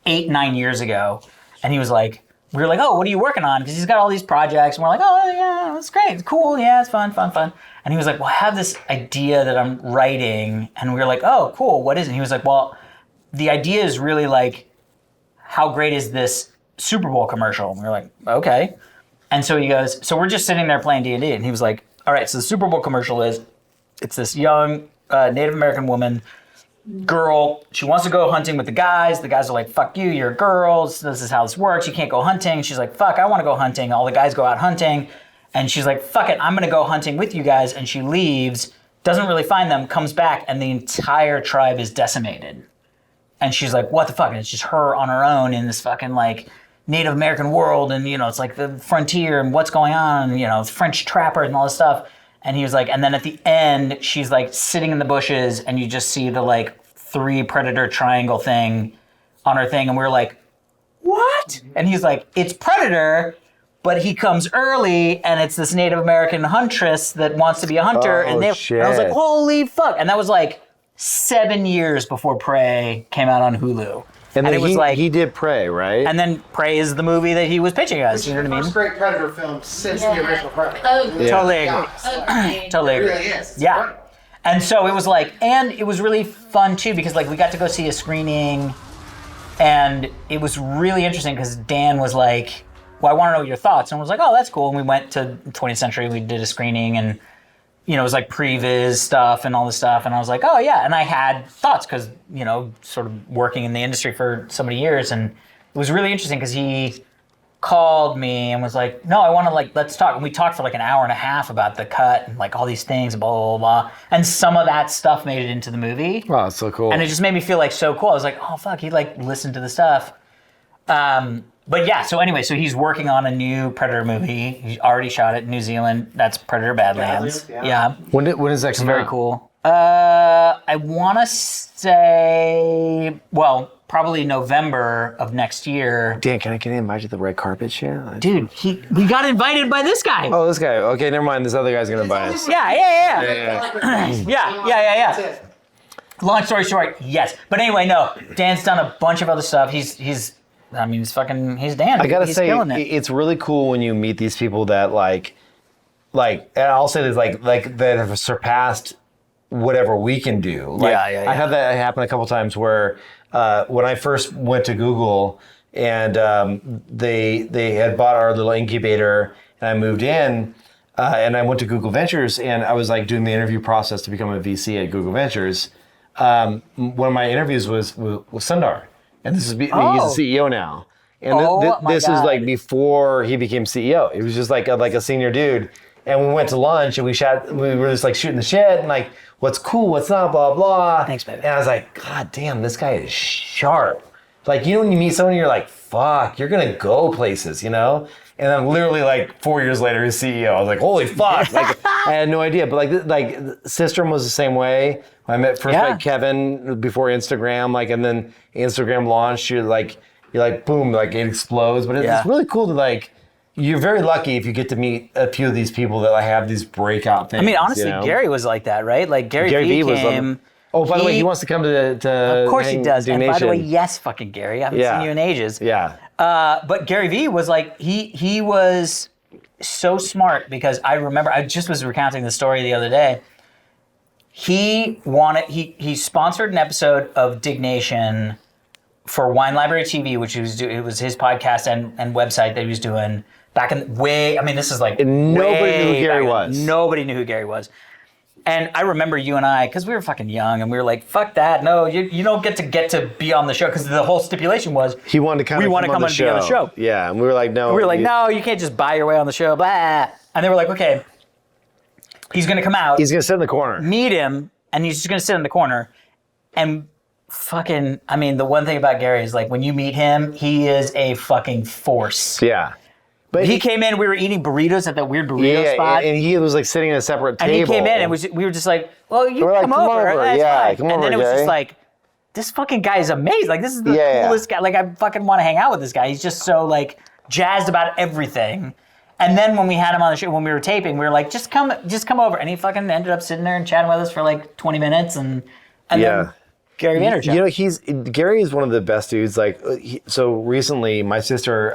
8-9 years ago, and he was like, we were like, oh, what are you working on? Because he's got all these projects, and we're like, oh, yeah, that's great. It's cool. Yeah, it's fun. And he was like, well, I have this idea that I'm writing, and we were like, oh, cool. What is it? And he was like, well, the idea is really like, how great is this Super Bowl commercial? And we were like, okay. And so he goes, so we're just sitting there playing D&D, and he was like, all right, so the Super Bowl commercial is, it's this young Native American woman, girl, she wants to go hunting with the guys. The guys are like, fuck you, you're girls. This is how this works. You can't go hunting. She's like, fuck, I want to go hunting. All the guys go out hunting. And she's like, fuck it, I'm going to go hunting with you guys. And she leaves, doesn't really find them, comes back, and the entire tribe is decimated. And she's like, what the fuck? And it's just her on her own in this fucking like Native American world. And, you know, it's like the frontier and what's going on, and, you know, French trappers and all this stuff. And he was like, and then at the end, she's like sitting in the bushes, and you just see the like 3 predator triangle thing on her thing. And we were like, what? And he's like, it's Predator, but he comes early, and it's this Native American huntress that wants to be a hunter. Oh, and I was like, shit. holy fuck. And that was like 7 years before Prey came out on Hulu. And then it was like, he did Prey, right? and then Prey is the movie that he was pitching us. You know what I mean? First great Predator film since the original Predator. Yeah. Totally agree. Yes. Totally It agree. really is. It's Yeah. great. And so it was like, and it was really fun too, because like we got to go see a screening, and it was really interesting because Dan was like, well, I want to know your thoughts. And I was like, oh, that's cool. And we went to 20th Century, we did a screening, and you know, it was like previs stuff and all this stuff. And I was like, oh yeah. And I had thoughts because, you know, sort of working in the industry for so many years. And it was really interesting because he called me and was like, no, I want to like, let's talk. And we talked for like an hour and a half about the cut and like all these things, blah, blah, blah, blah. And some of that stuff made it into the movie. Oh, that's so cool. And it just made me feel like so cool. I was like, oh fuck, he like listened to the stuff. But yeah, so anyway, so he's working on a new Predator movie. He already shot it in New Zealand. That's Predator Badlands. Badlands, Yeah. When is that coming Very out? cool. I want to say, well, probably November of next year. Dan, can I invite you to the red carpet shit? Dude, we got invited by this guy. Oh, this guy. Okay, never mind. This other guy's gonna invite us. Yeah. That's it. Long story short, yes. But anyway, no. Dan's done a bunch of other stuff. He's Dan. I gotta He's say, killing it. it's really cool when you meet these people that like, and I'll say this, like that have surpassed whatever we can do. Like, Yeah. I had that happen a couple times where when I first went to Google and they had bought our little incubator and I moved in and I went to Google Ventures and I was like doing the interview process to become a VC at Google Ventures. One of my interviews was Sundar. And this is he's the CEO now. And my this is God. like before he became CEO. He was just like a senior dude. And we went to lunch and we were just like shooting the shit and like, what's cool, what's not, blah, blah. Thanks, baby. And I was like, God damn, this guy is sharp. Like, you know, when you meet someone, you're like, fuck, you're gonna go places, you know? And then literally like 4 years later, he's CEO. I was like, holy fuck! Like I had no idea. But like System was the same way. When I met Kevin before Instagram, like, and then Instagram launched. You're like boom, like it explodes. But it's really cool to like. You're very lucky if you get to meet a few of these people that have these breakout things. I mean, honestly, Gary was like that, right? Like Gary V came. Oh, by the way, he wants to come to Of course he does. And by the way, Diggnation. yes, fucking Gary. I haven't seen you in ages. Yeah. But Gary V was like, he was so smart because I remember, I just was recounting the story the other day. He sponsored an episode of Diggnation for Wine Library TV, which it was his podcast and website that he was doing back in this is like And nobody knew who Gary was. Nobody knew who Gary was. And I remember you and I, because we were fucking young, and we were like, fuck that. No, you don't get to be on the show, because the whole stipulation was He wanted to come we want to come and be on the show. Yeah, and we were like, no. We were like, no, you can't just buy your way on the show, blah. And they were like, okay, he's going to come out, He's going to sit in the corner. meet him, and he's just going to sit in the corner. And fucking, I mean, the one thing about Gary is like, when you meet him, he is a fucking force. Yeah. But He came in, we were eating burritos at that weird burrito spot. and he was like sitting at a separate And table. he came in and we were just like, well, you We're like, come come over. over. That's Yeah, fine. come and then over, it was Gary. just like, this fucking guy is amazing. Like, this is the coolest guy. Like, I fucking want to hang out with this guy. He's just so like jazzed about everything. And then when we had him on the show, when we were taping, we were like, just come over. And he fucking ended up sitting there and chatting with us for like 20 minutes. And then Gary Vaynerchuk. You know, Gary is one of the best dudes. Like, so recently, my sister,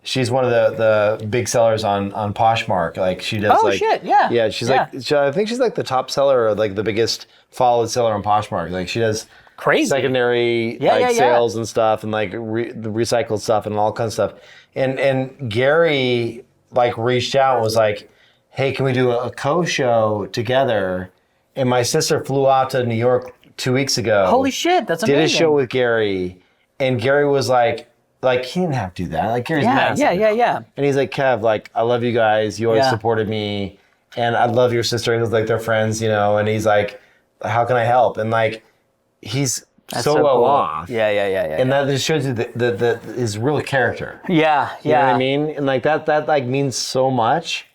she's one of the big sellers on Poshmark. Like, she does. Oh, like, shit, yeah. Yeah, she's like, I think she's like the top seller, or like the biggest followed seller on Poshmark. Like, she does Crazy. secondary sales and stuff, and like the recycled stuff and all kinds of stuff. And Gary like reached out and was like, hey, can we do a co-show together? And my sister flew out to New York 2 weeks ago. Holy shit, that's amazing. Did a show with Gary, and Gary was like he didn't have to do that. Like, Gary's massive. Yeah. And he's like, Kev, like, I love you guys. You always supported me, and I love your sister. He was like, they're friends, you know. And he's like, how can I help? And like, he's so well cool. off. Yeah. And that just shows you his real character. Yeah. You know what I mean? And like that like means so much.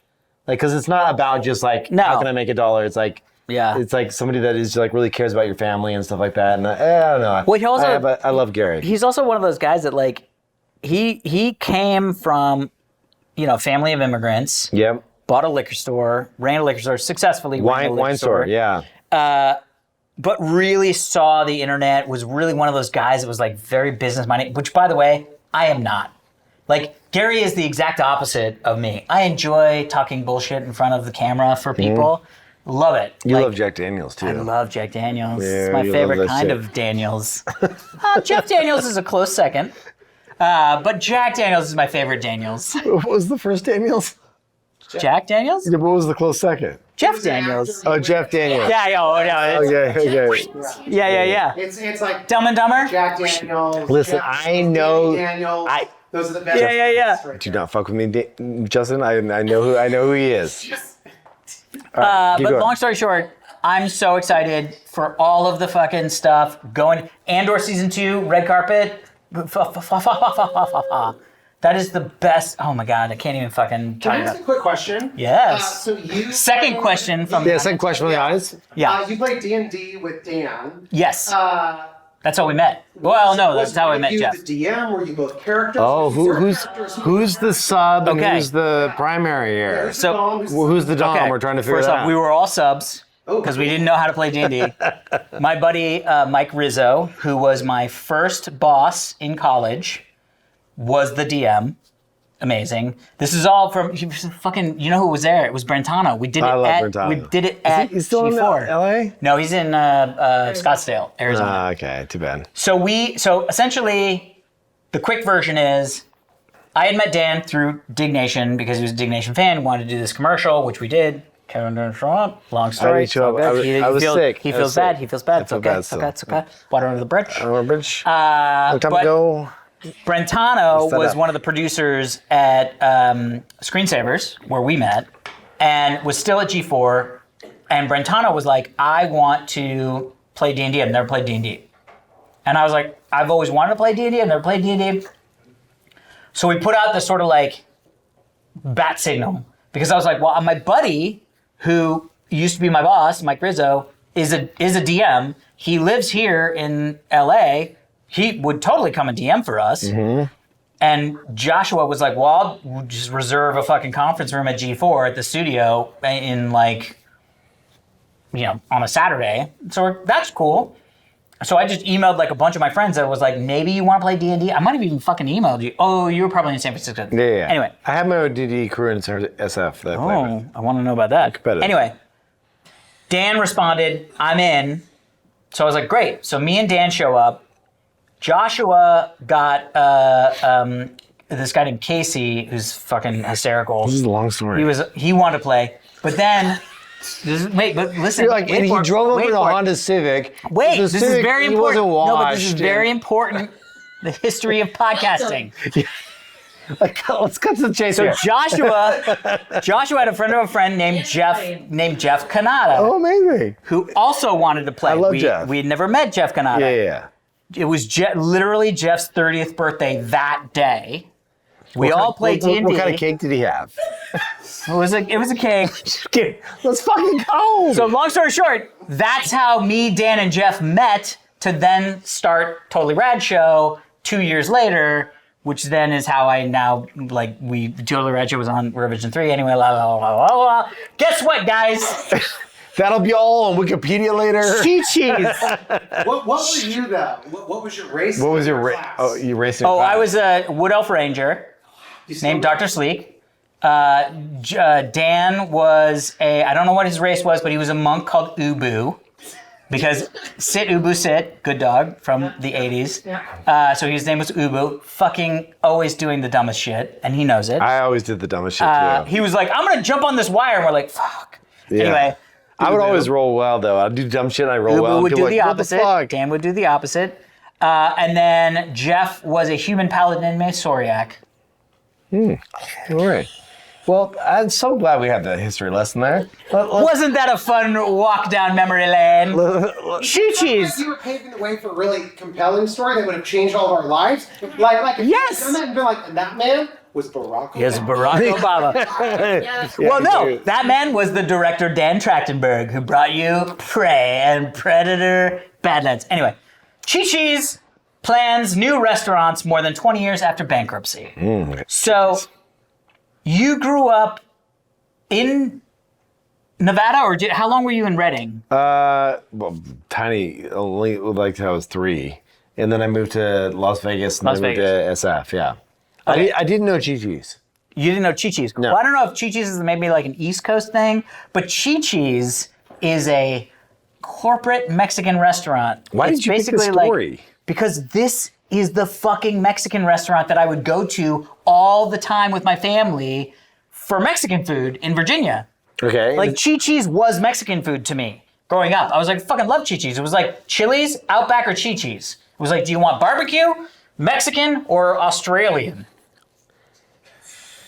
Like, because it's not about just like, how can I make $1? It's like, it's like somebody that is like really cares about your family and stuff like that. And I don't know. Well, he also, I love Gary. He's also one of those guys that like, he came from, family of immigrants. Yep. Bought a liquor store, ran a liquor store successfully. Wine store. Yeah. But really saw the internet, was really one of those guys that was like very business minded, which, by the way, I am not. Like, Gary is the exact opposite of me. I enjoy talking bullshit in front of the camera for people. Love it. You love Jack Daniels too. I love Jack Daniels. Yeah, it's my you favorite love that kind shit. of Daniels. Jeff Daniels is a close second. But Jack Daniels is my favorite Daniels. What was the first Daniels? Jack Daniels? What was the close second? Jeff Daniels. Oh, Jeff Daniels. Yeah. Okay. Yeah. It's like Dumb and Dumber? Jack Daniels. Listen, I know. Daniels. Those are the best. Yeah. Do not fuck with me, Justin. I know who he is. All right, keep But going. long story short, I'm so excited for all of the fucking stuff going. Andor season 2, red carpet. That is the best. Oh my god, I can't even fucking Can tell I you ask that. a quick question? Yes. So you Second question from Second question from the audience. Yeah. You played D&D with Dan. Yes. That's how we met. Well, no, that's how we met you Jeff. The DM? Were you both characters? Oh, Who's who's the sub and Okay. who's the primary here? So- Who's the dom? Okay. We're trying to figure First that off, out. we were all subs because we didn't know how to play D&D. My buddy Mike Rizzo, who was my first boss in college, was the DM. Amazing. This is all from fucking. You know who was there? It was Brentano. We did it I love at. Brentano. We did it at. He's still in G4. LA? No, he's in Scottsdale, Arizona. Okay, too bad. So essentially, the quick version is, I had met Dan through Diggnation because he was a Diggnation fan, wanted to do this commercial, which we did. Kevin didn't show up. Long story. didn't show It's all up. good. I was sick. He I was feels bad. sick. He feels bad. I It's feel okay. bad It's still. okay. It's okay. Water under the bridge. Bridge. Long time but- ago. Brentano Set was up. one of the producers at Screensavers, where we met, and was still at G4. And Brentano was like, I want to play D&D. I've never played D&D. And I was like, I've always wanted to play D&D. I've never played D&D. So we put out this sort of like bat signal because I was like, well, my buddy who used to be my boss, Mike Rizzo, is a DM. He lives here in LA. He would totally come and DM for us. Mm-hmm. And Joshua was like, well, I'll just reserve a fucking conference room at G4 at the studio in like, on a Saturday. So that's cool. So I just emailed like a bunch of my friends that was like, maybe you want to play D&D? I might have even fucking emailed you. Oh, you were probably in San Francisco. Yeah. Anyway. I have my own D&D crew in SF that I play with. I want to know about that. Competitive. Anyway, Dan responded, I'm in. So I was like, great. So me and Dan show up. Joshua got this guy named Casey, who's fucking hysterical. This is a long story. He wanted to play, but then but listen. You're like, and he drove up in a Honda Civic. Wait, this is very important. He wasn't washed. No, but this is very important. The history of podcasting. Let's cut to the chase. So here. Joshua had a friend of a friend named Jeff Canada. Oh, amazing. Who also wanted to play. I love Jeff. We had never met Jeff Canada. Yeah. It was literally Jeff's 30th birthday that day. We all played D&D. What kind of cake did he have? It was a cake. Just kidding. Let's fucking go. So long story short, that's how me, Dan, and Jeff met to then start Totally Rad Show 2 years later, which then is how I now, Totally Rad Show was on Revision 3 anyway, la la la la la. Guess what, guys? That'll be all on Wikipedia later. Cheese. What were you though? What was your race? What was your race? Oh, you racing? Oh, I was a Wood Elf Ranger named Dr. Sleek. Dan was I don't know what his race was, but he was a monk called Ubu. Because Sit Ubu Sit, good dog from the 80s. Yeah. So his name was Ubu, fucking always doing the dumbest shit, and he knows it. I always did the dumbest shit too. He was like, I'm gonna jump on this wire, and we're like, fuck. Yeah. Anyway. I would always roll well though. I'd do dumb shit and I roll well. Ubu would do the what opposite. The fuck? Dan would do the opposite. And then Jeff was a human paladin named Soriak. All right. Well, I'm so glad we had the history lesson there. Wasn't that a fun walk down memory lane? Choo-chees. You were paving the way for a really compelling story that would have changed all of our lives. Like if you had done that and been like, and that man was Barack Obama. Yes, Barack Obama. Well, no, that man was the director Dan Trachtenberg who brought you Prey and Predator Badlands. Anyway, Chi-Chi's plans new restaurants more than 20 years after bankruptcy. So you grew up in Nevada, or how long were you in Redding? Well, tiny, only like I was 3. And then I moved to Las Vegas and then moved to SF, yeah. Okay. I didn't know Chi-Chi's. You didn't know Chi-Chi's? No. Well, I don't know if Chi-Chi's is maybe like an East Coast thing, but Chi-Chi's is a corporate Mexican restaurant. Why did you pick this story? Because this is the fucking Mexican restaurant that I would go to all the time with my family for Mexican food in Virginia. Okay. Like Chi-Chi's was Mexican food to me growing up. I was like, fucking love Chi-Chi's. It was like Chili's, Outback, or Chi-Chi's. It was like, do you want barbecue, Mexican, or Australian?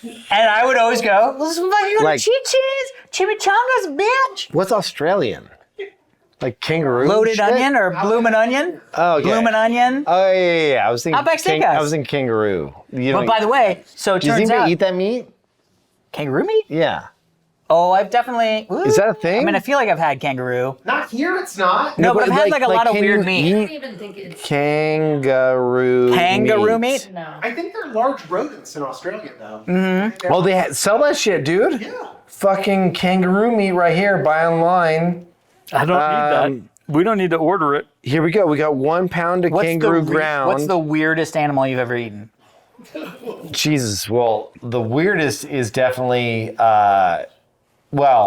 And I would always go, let's fucking go to Chi-Chi's, chimichangas, bitch. What's Australian? Like kangaroo? Loaded shit? onion or bloomin' onion? Oh, okay. Bloomin' onion. Oh, yeah. I was thinking Outback Steakhouse. I was in kangaroo. But by the way, so it do you turns think out... they eat that meat? Kangaroo meat? Yeah. Oh, I've definitely... Is that a thing? I mean, I feel like I've had kangaroo. Not here, it's not. No, but I've had like a lot of weird meat. I don't even think it's Kangaroo meat? no. I think they're large rodents in Australia, though. Mm-hmm. Well, they sell that shit, dude. Yeah. Fucking kangaroo meat right here. Buy online. I don't need that. We don't need to order it. Here we go. We got 1 pound of kangaroo ground. What's the weirdest animal you've ever eaten? Jesus. Well, the weirdest is definitely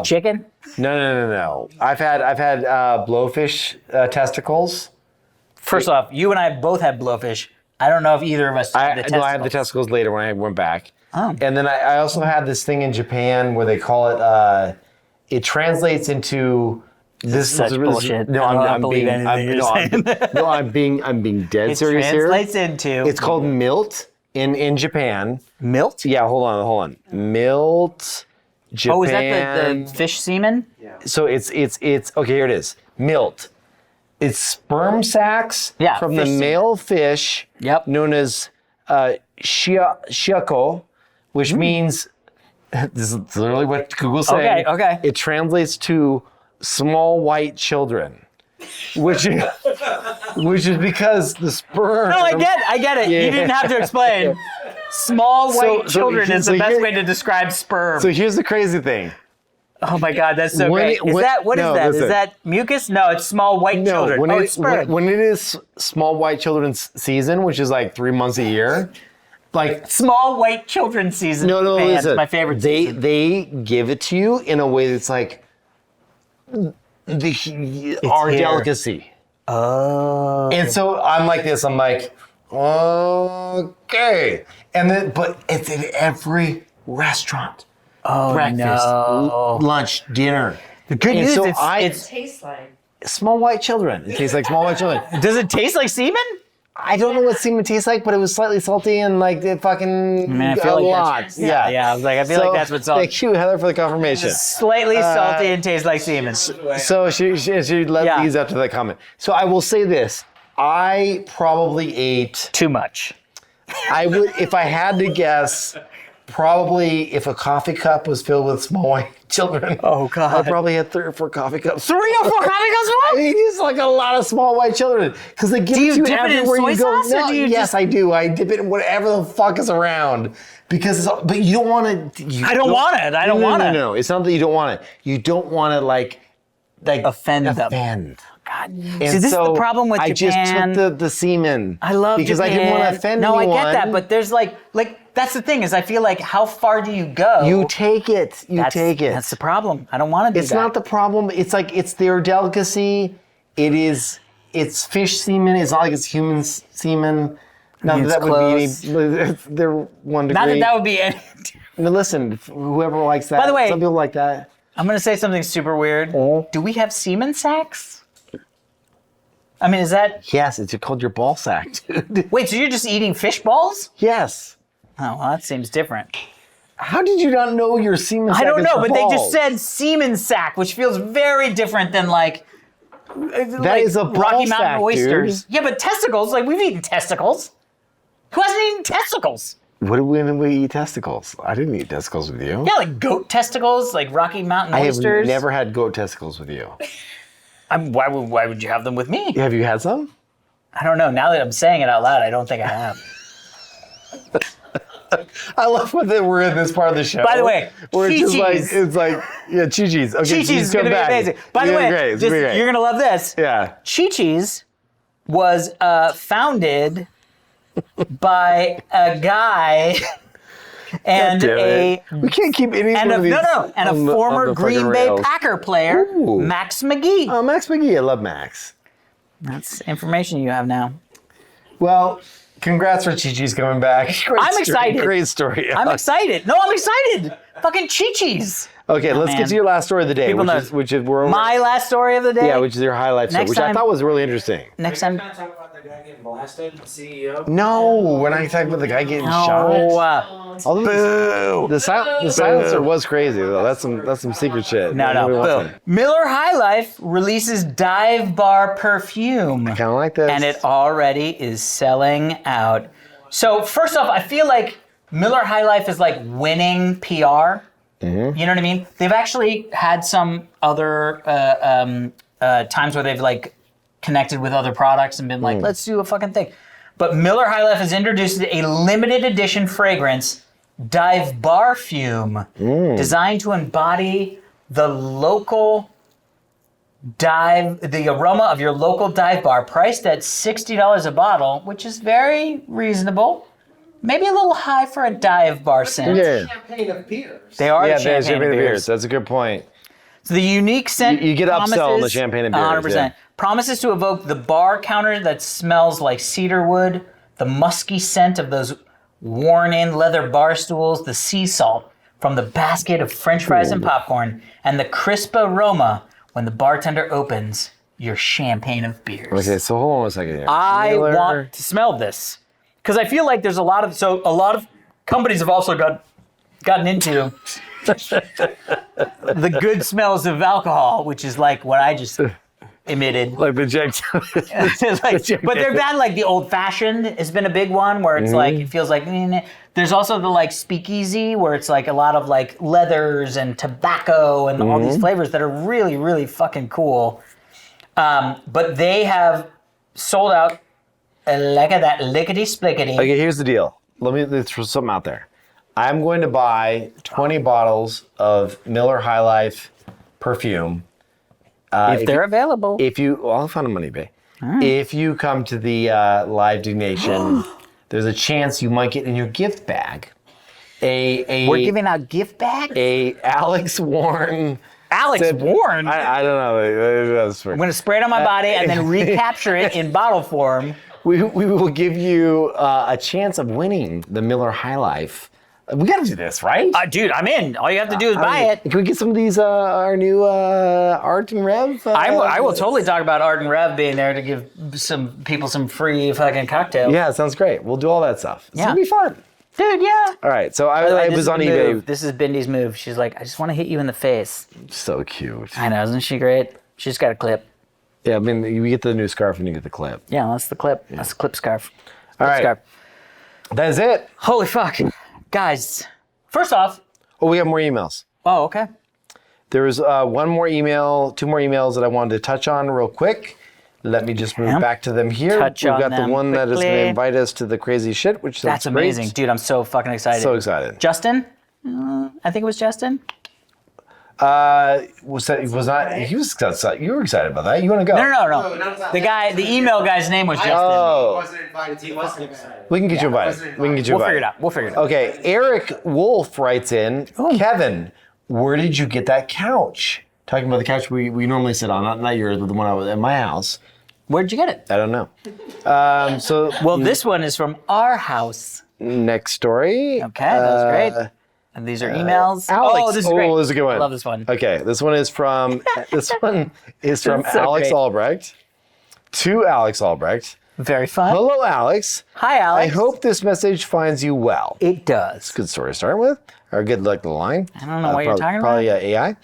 Chicken? No. I've had blowfish testicles. First off, you and I both had blowfish. I don't know if either of us had the testicles. No, I had the testicles later when I went back. Oh. And then I also had this thing in Japan where they call it. It translates into. This Such bullshit. No, I'm being dead It serious here. translates into... It's called milt in Japan. Milt? Yeah, hold on. Milt, Japan. Oh, is that the fish semen? Yeah. So it's okay, here it is. Milt. It's sperm sacs from the fish male fish Yep. known as shiako, which means This is literally what Google's saying. Okay. It translates to small white children, which is because the sperm. No, I get it. Yeah. You didn't have to explain. Small white children is the best way to describe sperm. So here's the crazy thing. Oh my God, that's so great. Is that listen. Is that mucus? No, it's small white children. It's sperm. When it is small white children's season, which is like 3 months a year, like small white children's season. no, Man, listen. it's my favorite season. They give it to you in a way that's like our here. delicacy. Oh. And so I'm like this. I'm like, okay. And then, but it's in every restaurant. Oh, Breakfast, no. lunch, dinner. The good And news so is It tastes like. small white children. It tastes like small white children. does it taste like semen? I don't know what semen tastes like, but it was slightly salty and like it fucking I feel a like lot. that's, yeah. I was like, I feel like that's what's salty. Thank you, Heather, for the confirmation. Slightly salty and tastes like semen. So she led these up to the comment. So I will say this: I probably ate. Too much. I would, if I had to guess, probably if a coffee cup was filled with small white children. Oh, God. I probably had 3 or 4 coffee cups. 3 or 4 coffee cups? I mean, it's like a lot of small white children because they give Do you it to you dip it in everywhere soy you go. sauce, or No, do you yes, just- I do. I dip it in whatever the fuck is around because it's all, but you don't want to. I don't want it. I don't want it. No, it's not that you don't want it. You don't want to like Offend them. offend. God. And See, this is the problem with I Japan. just took the semen. I love because Japan. I didn't want to offend No, anyone. I get that, but there's like that's the thing is I feel like how far do you go? You take it. You take it. That's the problem. I don't want to do It's that. not the problem. It's like it's their delicacy. It's fish semen. It's not like it's human semen. Not It's that close. would be any. They're 1 degree. Not that that would be any. No, listen, whoever likes that. By the way- some people like that. I'm gonna say something super weird. Oh. Do we have semen sacks? I mean, is that Yes, it's called your ball sack, dude. wait? So you're just eating fish balls? Yes. Oh, well, that seems different. How did you not know your semen sack I don't is know, but they just balls? said semen sack, which feels very different than like. That is a ball Rocky Mountain sack, oysters. dude. Yeah, but testicles, like we've eaten testicles. Who hasn't eaten testicles? When we eat testicles? I didn't eat testicles with you. Yeah, like goat testicles, like Rocky Mountain I have oysters. never had goat testicles with you. Why would you have them with me? Have you had some? I don't know. Now that I'm saying it out loud, I don't think I have. I love that we're in this part of the show. By the way, where it's just like Chi-Chi's. it's like yeah, Chi-Chi's. Okay, Chi-Chi's is come going to be back. amazing. By the It's way, gonna be great. It's gonna be great. you're going to love this. Yeah. Chi-Chi's was founded by a guy and Damn a it. We can't keep any and one a of these and a on the former fucking Green Bay rails. Packer player, Ooh. Max McGee. Oh, Max McGee. I love Max. That's information you have now. Well, congrats for Chi-Chi's coming back. Great I'm story. excited. Great story. I'm excited. No, I'm excited. Fucking Chi-Chi's. Okay, let's man. get to your last story of the day, People which is we're My last story of the day. yeah, which is your highlight story, Next which I time- thought was really interesting. Next time. Can I talk about the guy getting blasted, the CEO? No, we're not talking about the guy getting shot. Although the silencer was crazy though. That's some secret shit. Nobody wants Boom. it. Miller High Life releases dive bar perfume. Kind of like this. And it already is selling out. So first off, I feel like Miller High Life is like winning PR. Mm-hmm. You know what I mean? They've actually had some other times where they've like connected with other products and been like, let's do a fucking thing. But Miller High Life has introduced a limited edition fragrance, Dive Bar Fume, designed to embody the aroma of your local dive bar, priced at $60 a bottle, which is very reasonable. Maybe a little high for a dive bar scent. Yeah. Champagne of beers. They are Yeah, the there's champagne champagne beers. beers. That's a good point. So the unique scent You get upsell on the promises- champagne and beers, 100%. yeah. Promises to evoke the bar counter that smells like cedar wood, the musky scent of those worn-in leather bar stools, the sea salt from the basket of French fries and popcorn, and the crisp aroma when the bartender opens your champagne of beers. Okay, so hold on a second here. I Miller- want to smell this because I feel like there's a lot of companies have also gotten into the good smells of alcohol, which is like what I just emitted. Like the Jack. But they've had like the old fashioned has been a big one where it's like it feels like. There's also the like speakeasy where it's like a lot of like leathers and tobacco and all these flavors that are really, really fucking cool. But they have sold out like that lickety-splickety. Okay, here's the deal. Let's throw something out there. I'm going to buy 20 bottles of Miller High Life perfume. If they're available. I'll find the money, babe. If you come to the live Diggnation, there's a chance you might get in your gift bag We're giving out gift bags? a Alex Warren. Warren? I don't know. I'm going to spray it on my body and then recapture it in bottle form. We will give you a chance of winning the Miller High Life. We got to do this, right? Dude, I'm in. All you have to do is buy it. Can we get some of these, our new Art and Rev? I will totally talk about Art and Rev being there to give some people some free fucking cocktails. Yeah, it sounds great. We'll do all that stuff. It's Yeah. going to be fun. Dude, yeah. All right, so I was on eBay. This is Bindy's move. She's like, I just want to hit you in the face. So cute. I know, isn't she great? She's got a clip. Yeah, I mean, you get the new scarf and you get the clip. Yeah, that's the clip. That's the clip scarf. All right. Scarf. That is it. Holy fuck. Guys, first off. Oh, we have more emails. Oh, okay. There was two more emails that I wanted to touch on real quick. Let me just move back to them here. We've got the one that is going to invite us to the crazy shit, which that's amazing. Great. Dude, I'm so fucking excited. So excited. Justin? I think it was Justin. Was not he was excited. You were excited about that. You want to go? No. The email guy's name was Justin. Oh. Wasn't invited. He wasn't excited. We can get you invited. We can get you invited. We'll figure it out. Okay, Eric Wolf writes in, Kevin, where did you get that couch? Talking about the couch we normally sit on, not yours, but the one I was at my house. Where'd you get it? I don't know. Well, this one is from our house. Next story. Okay, that's great. And these are emails. Alex, this is great. This is a good one. I love this one. Okay, this one is from So Alex great. Albrecht to Alex Albrecht. Very fun. Hello, Alex. Hi, Alex. I hope this message finds you well. It does. Good story to start with. Or good luck to the line. I don't know what you're talking about. Probably AI.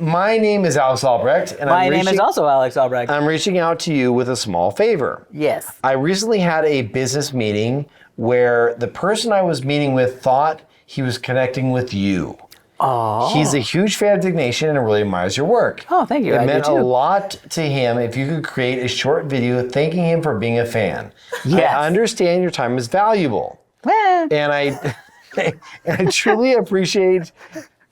My name is Alex Albrecht. And My name is also Alex Albrecht. I'm reaching out to you with a small favor. Yes. I recently had a business meeting where the person I was meeting with thought he was connecting with you. Oh. He's a huge fan of Diggnation and really admires your work. Oh, thank you. It I meant do too. a lot to him if you could create a short video thanking him for being a fan. Yes. I understand your time is valuable. And I truly appreciate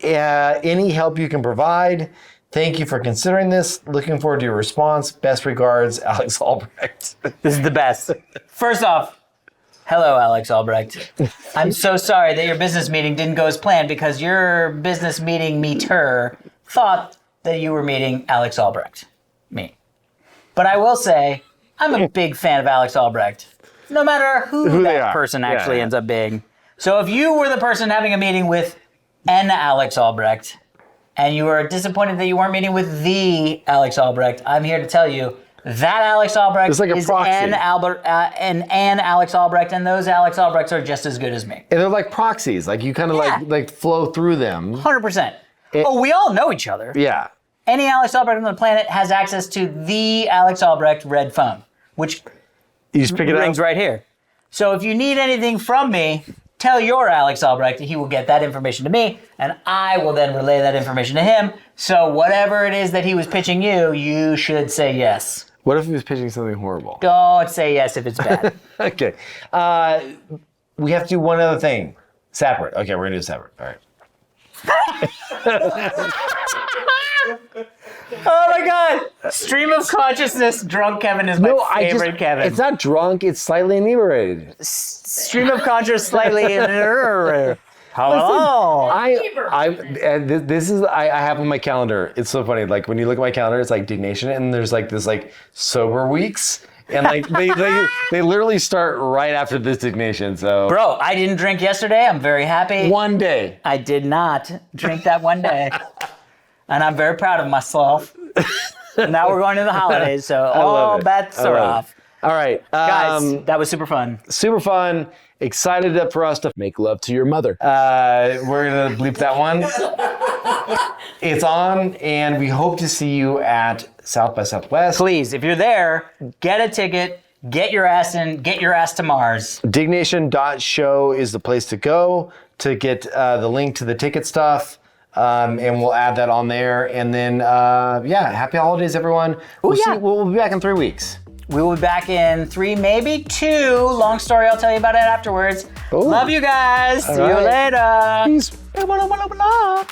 any help you can provide. Thank you for considering this. Looking forward to your response. Best regards, Alex Albrecht. This is the best. First off, hello, Alex Albrecht. I'm so sorry that your business meeting didn't go as planned because your business meeting meter thought that you were meeting Alex Albrecht, me. But I will say, I'm a big fan of Alex Albrecht, no matter who that person actually ends up being. So if you were the person having a meeting with an Alex Albrecht, and you were disappointed that you weren't meeting with the Alex Albrecht, I'm here to tell you that Alex Albrecht It's like a is proxy. an Alex Albrecht, and those Alex Albrechts are just as good as me. And they're like proxies. Like you kind of like flow through them. 100%. We all know each other. Yeah. Any Alex Albrecht on the planet has access to the Alex Albrecht red phone, which You just pick it rings up. right here. So if you need anything from me, tell your Alex Albrecht, he will get that information to me, and I will then relay that information to him. So whatever it is that he was pitching you, you should say yes. What if he was pitching something horrible? Don't say yes if it's bad. Okay. We have to do one other thing. Separate. Okay, we're going to do separate. All right. Oh my God! Stream of consciousness, drunk Kevin is my favorite Kevin. It's not drunk, it's slightly inebriated. Stream of consciousness, slightly. Hello. I have on my calendar. It's so funny. Like when you look at my calendar, it's like Diggnation, and there's like this like sober weeks, and like they literally start right after this Diggnation. So, Bro, I didn't drink yesterday. I'm very happy. one day. I did not drink that one day, and I'm very proud of myself. Now we're going to the holidays, so all bets are off. All right, Guys, that was super fun. super fun. Excited for us to make love to your mother. We're gonna bleep that one. It's on, and we hope to see you at South by Southwest. Please, if you're there, get a ticket, get your ass to Mars. Diggnation.show is the place to go to get the link to the ticket stuff. And we'll add that on there. And then, happy holidays, everyone. We'll be back in 3 weeks. We will be back in 3, maybe 2. Long story, I'll tell you about it afterwards. Ooh. Love you guys. See you right. later. Peace. Blah, blah, blah, blah, blah.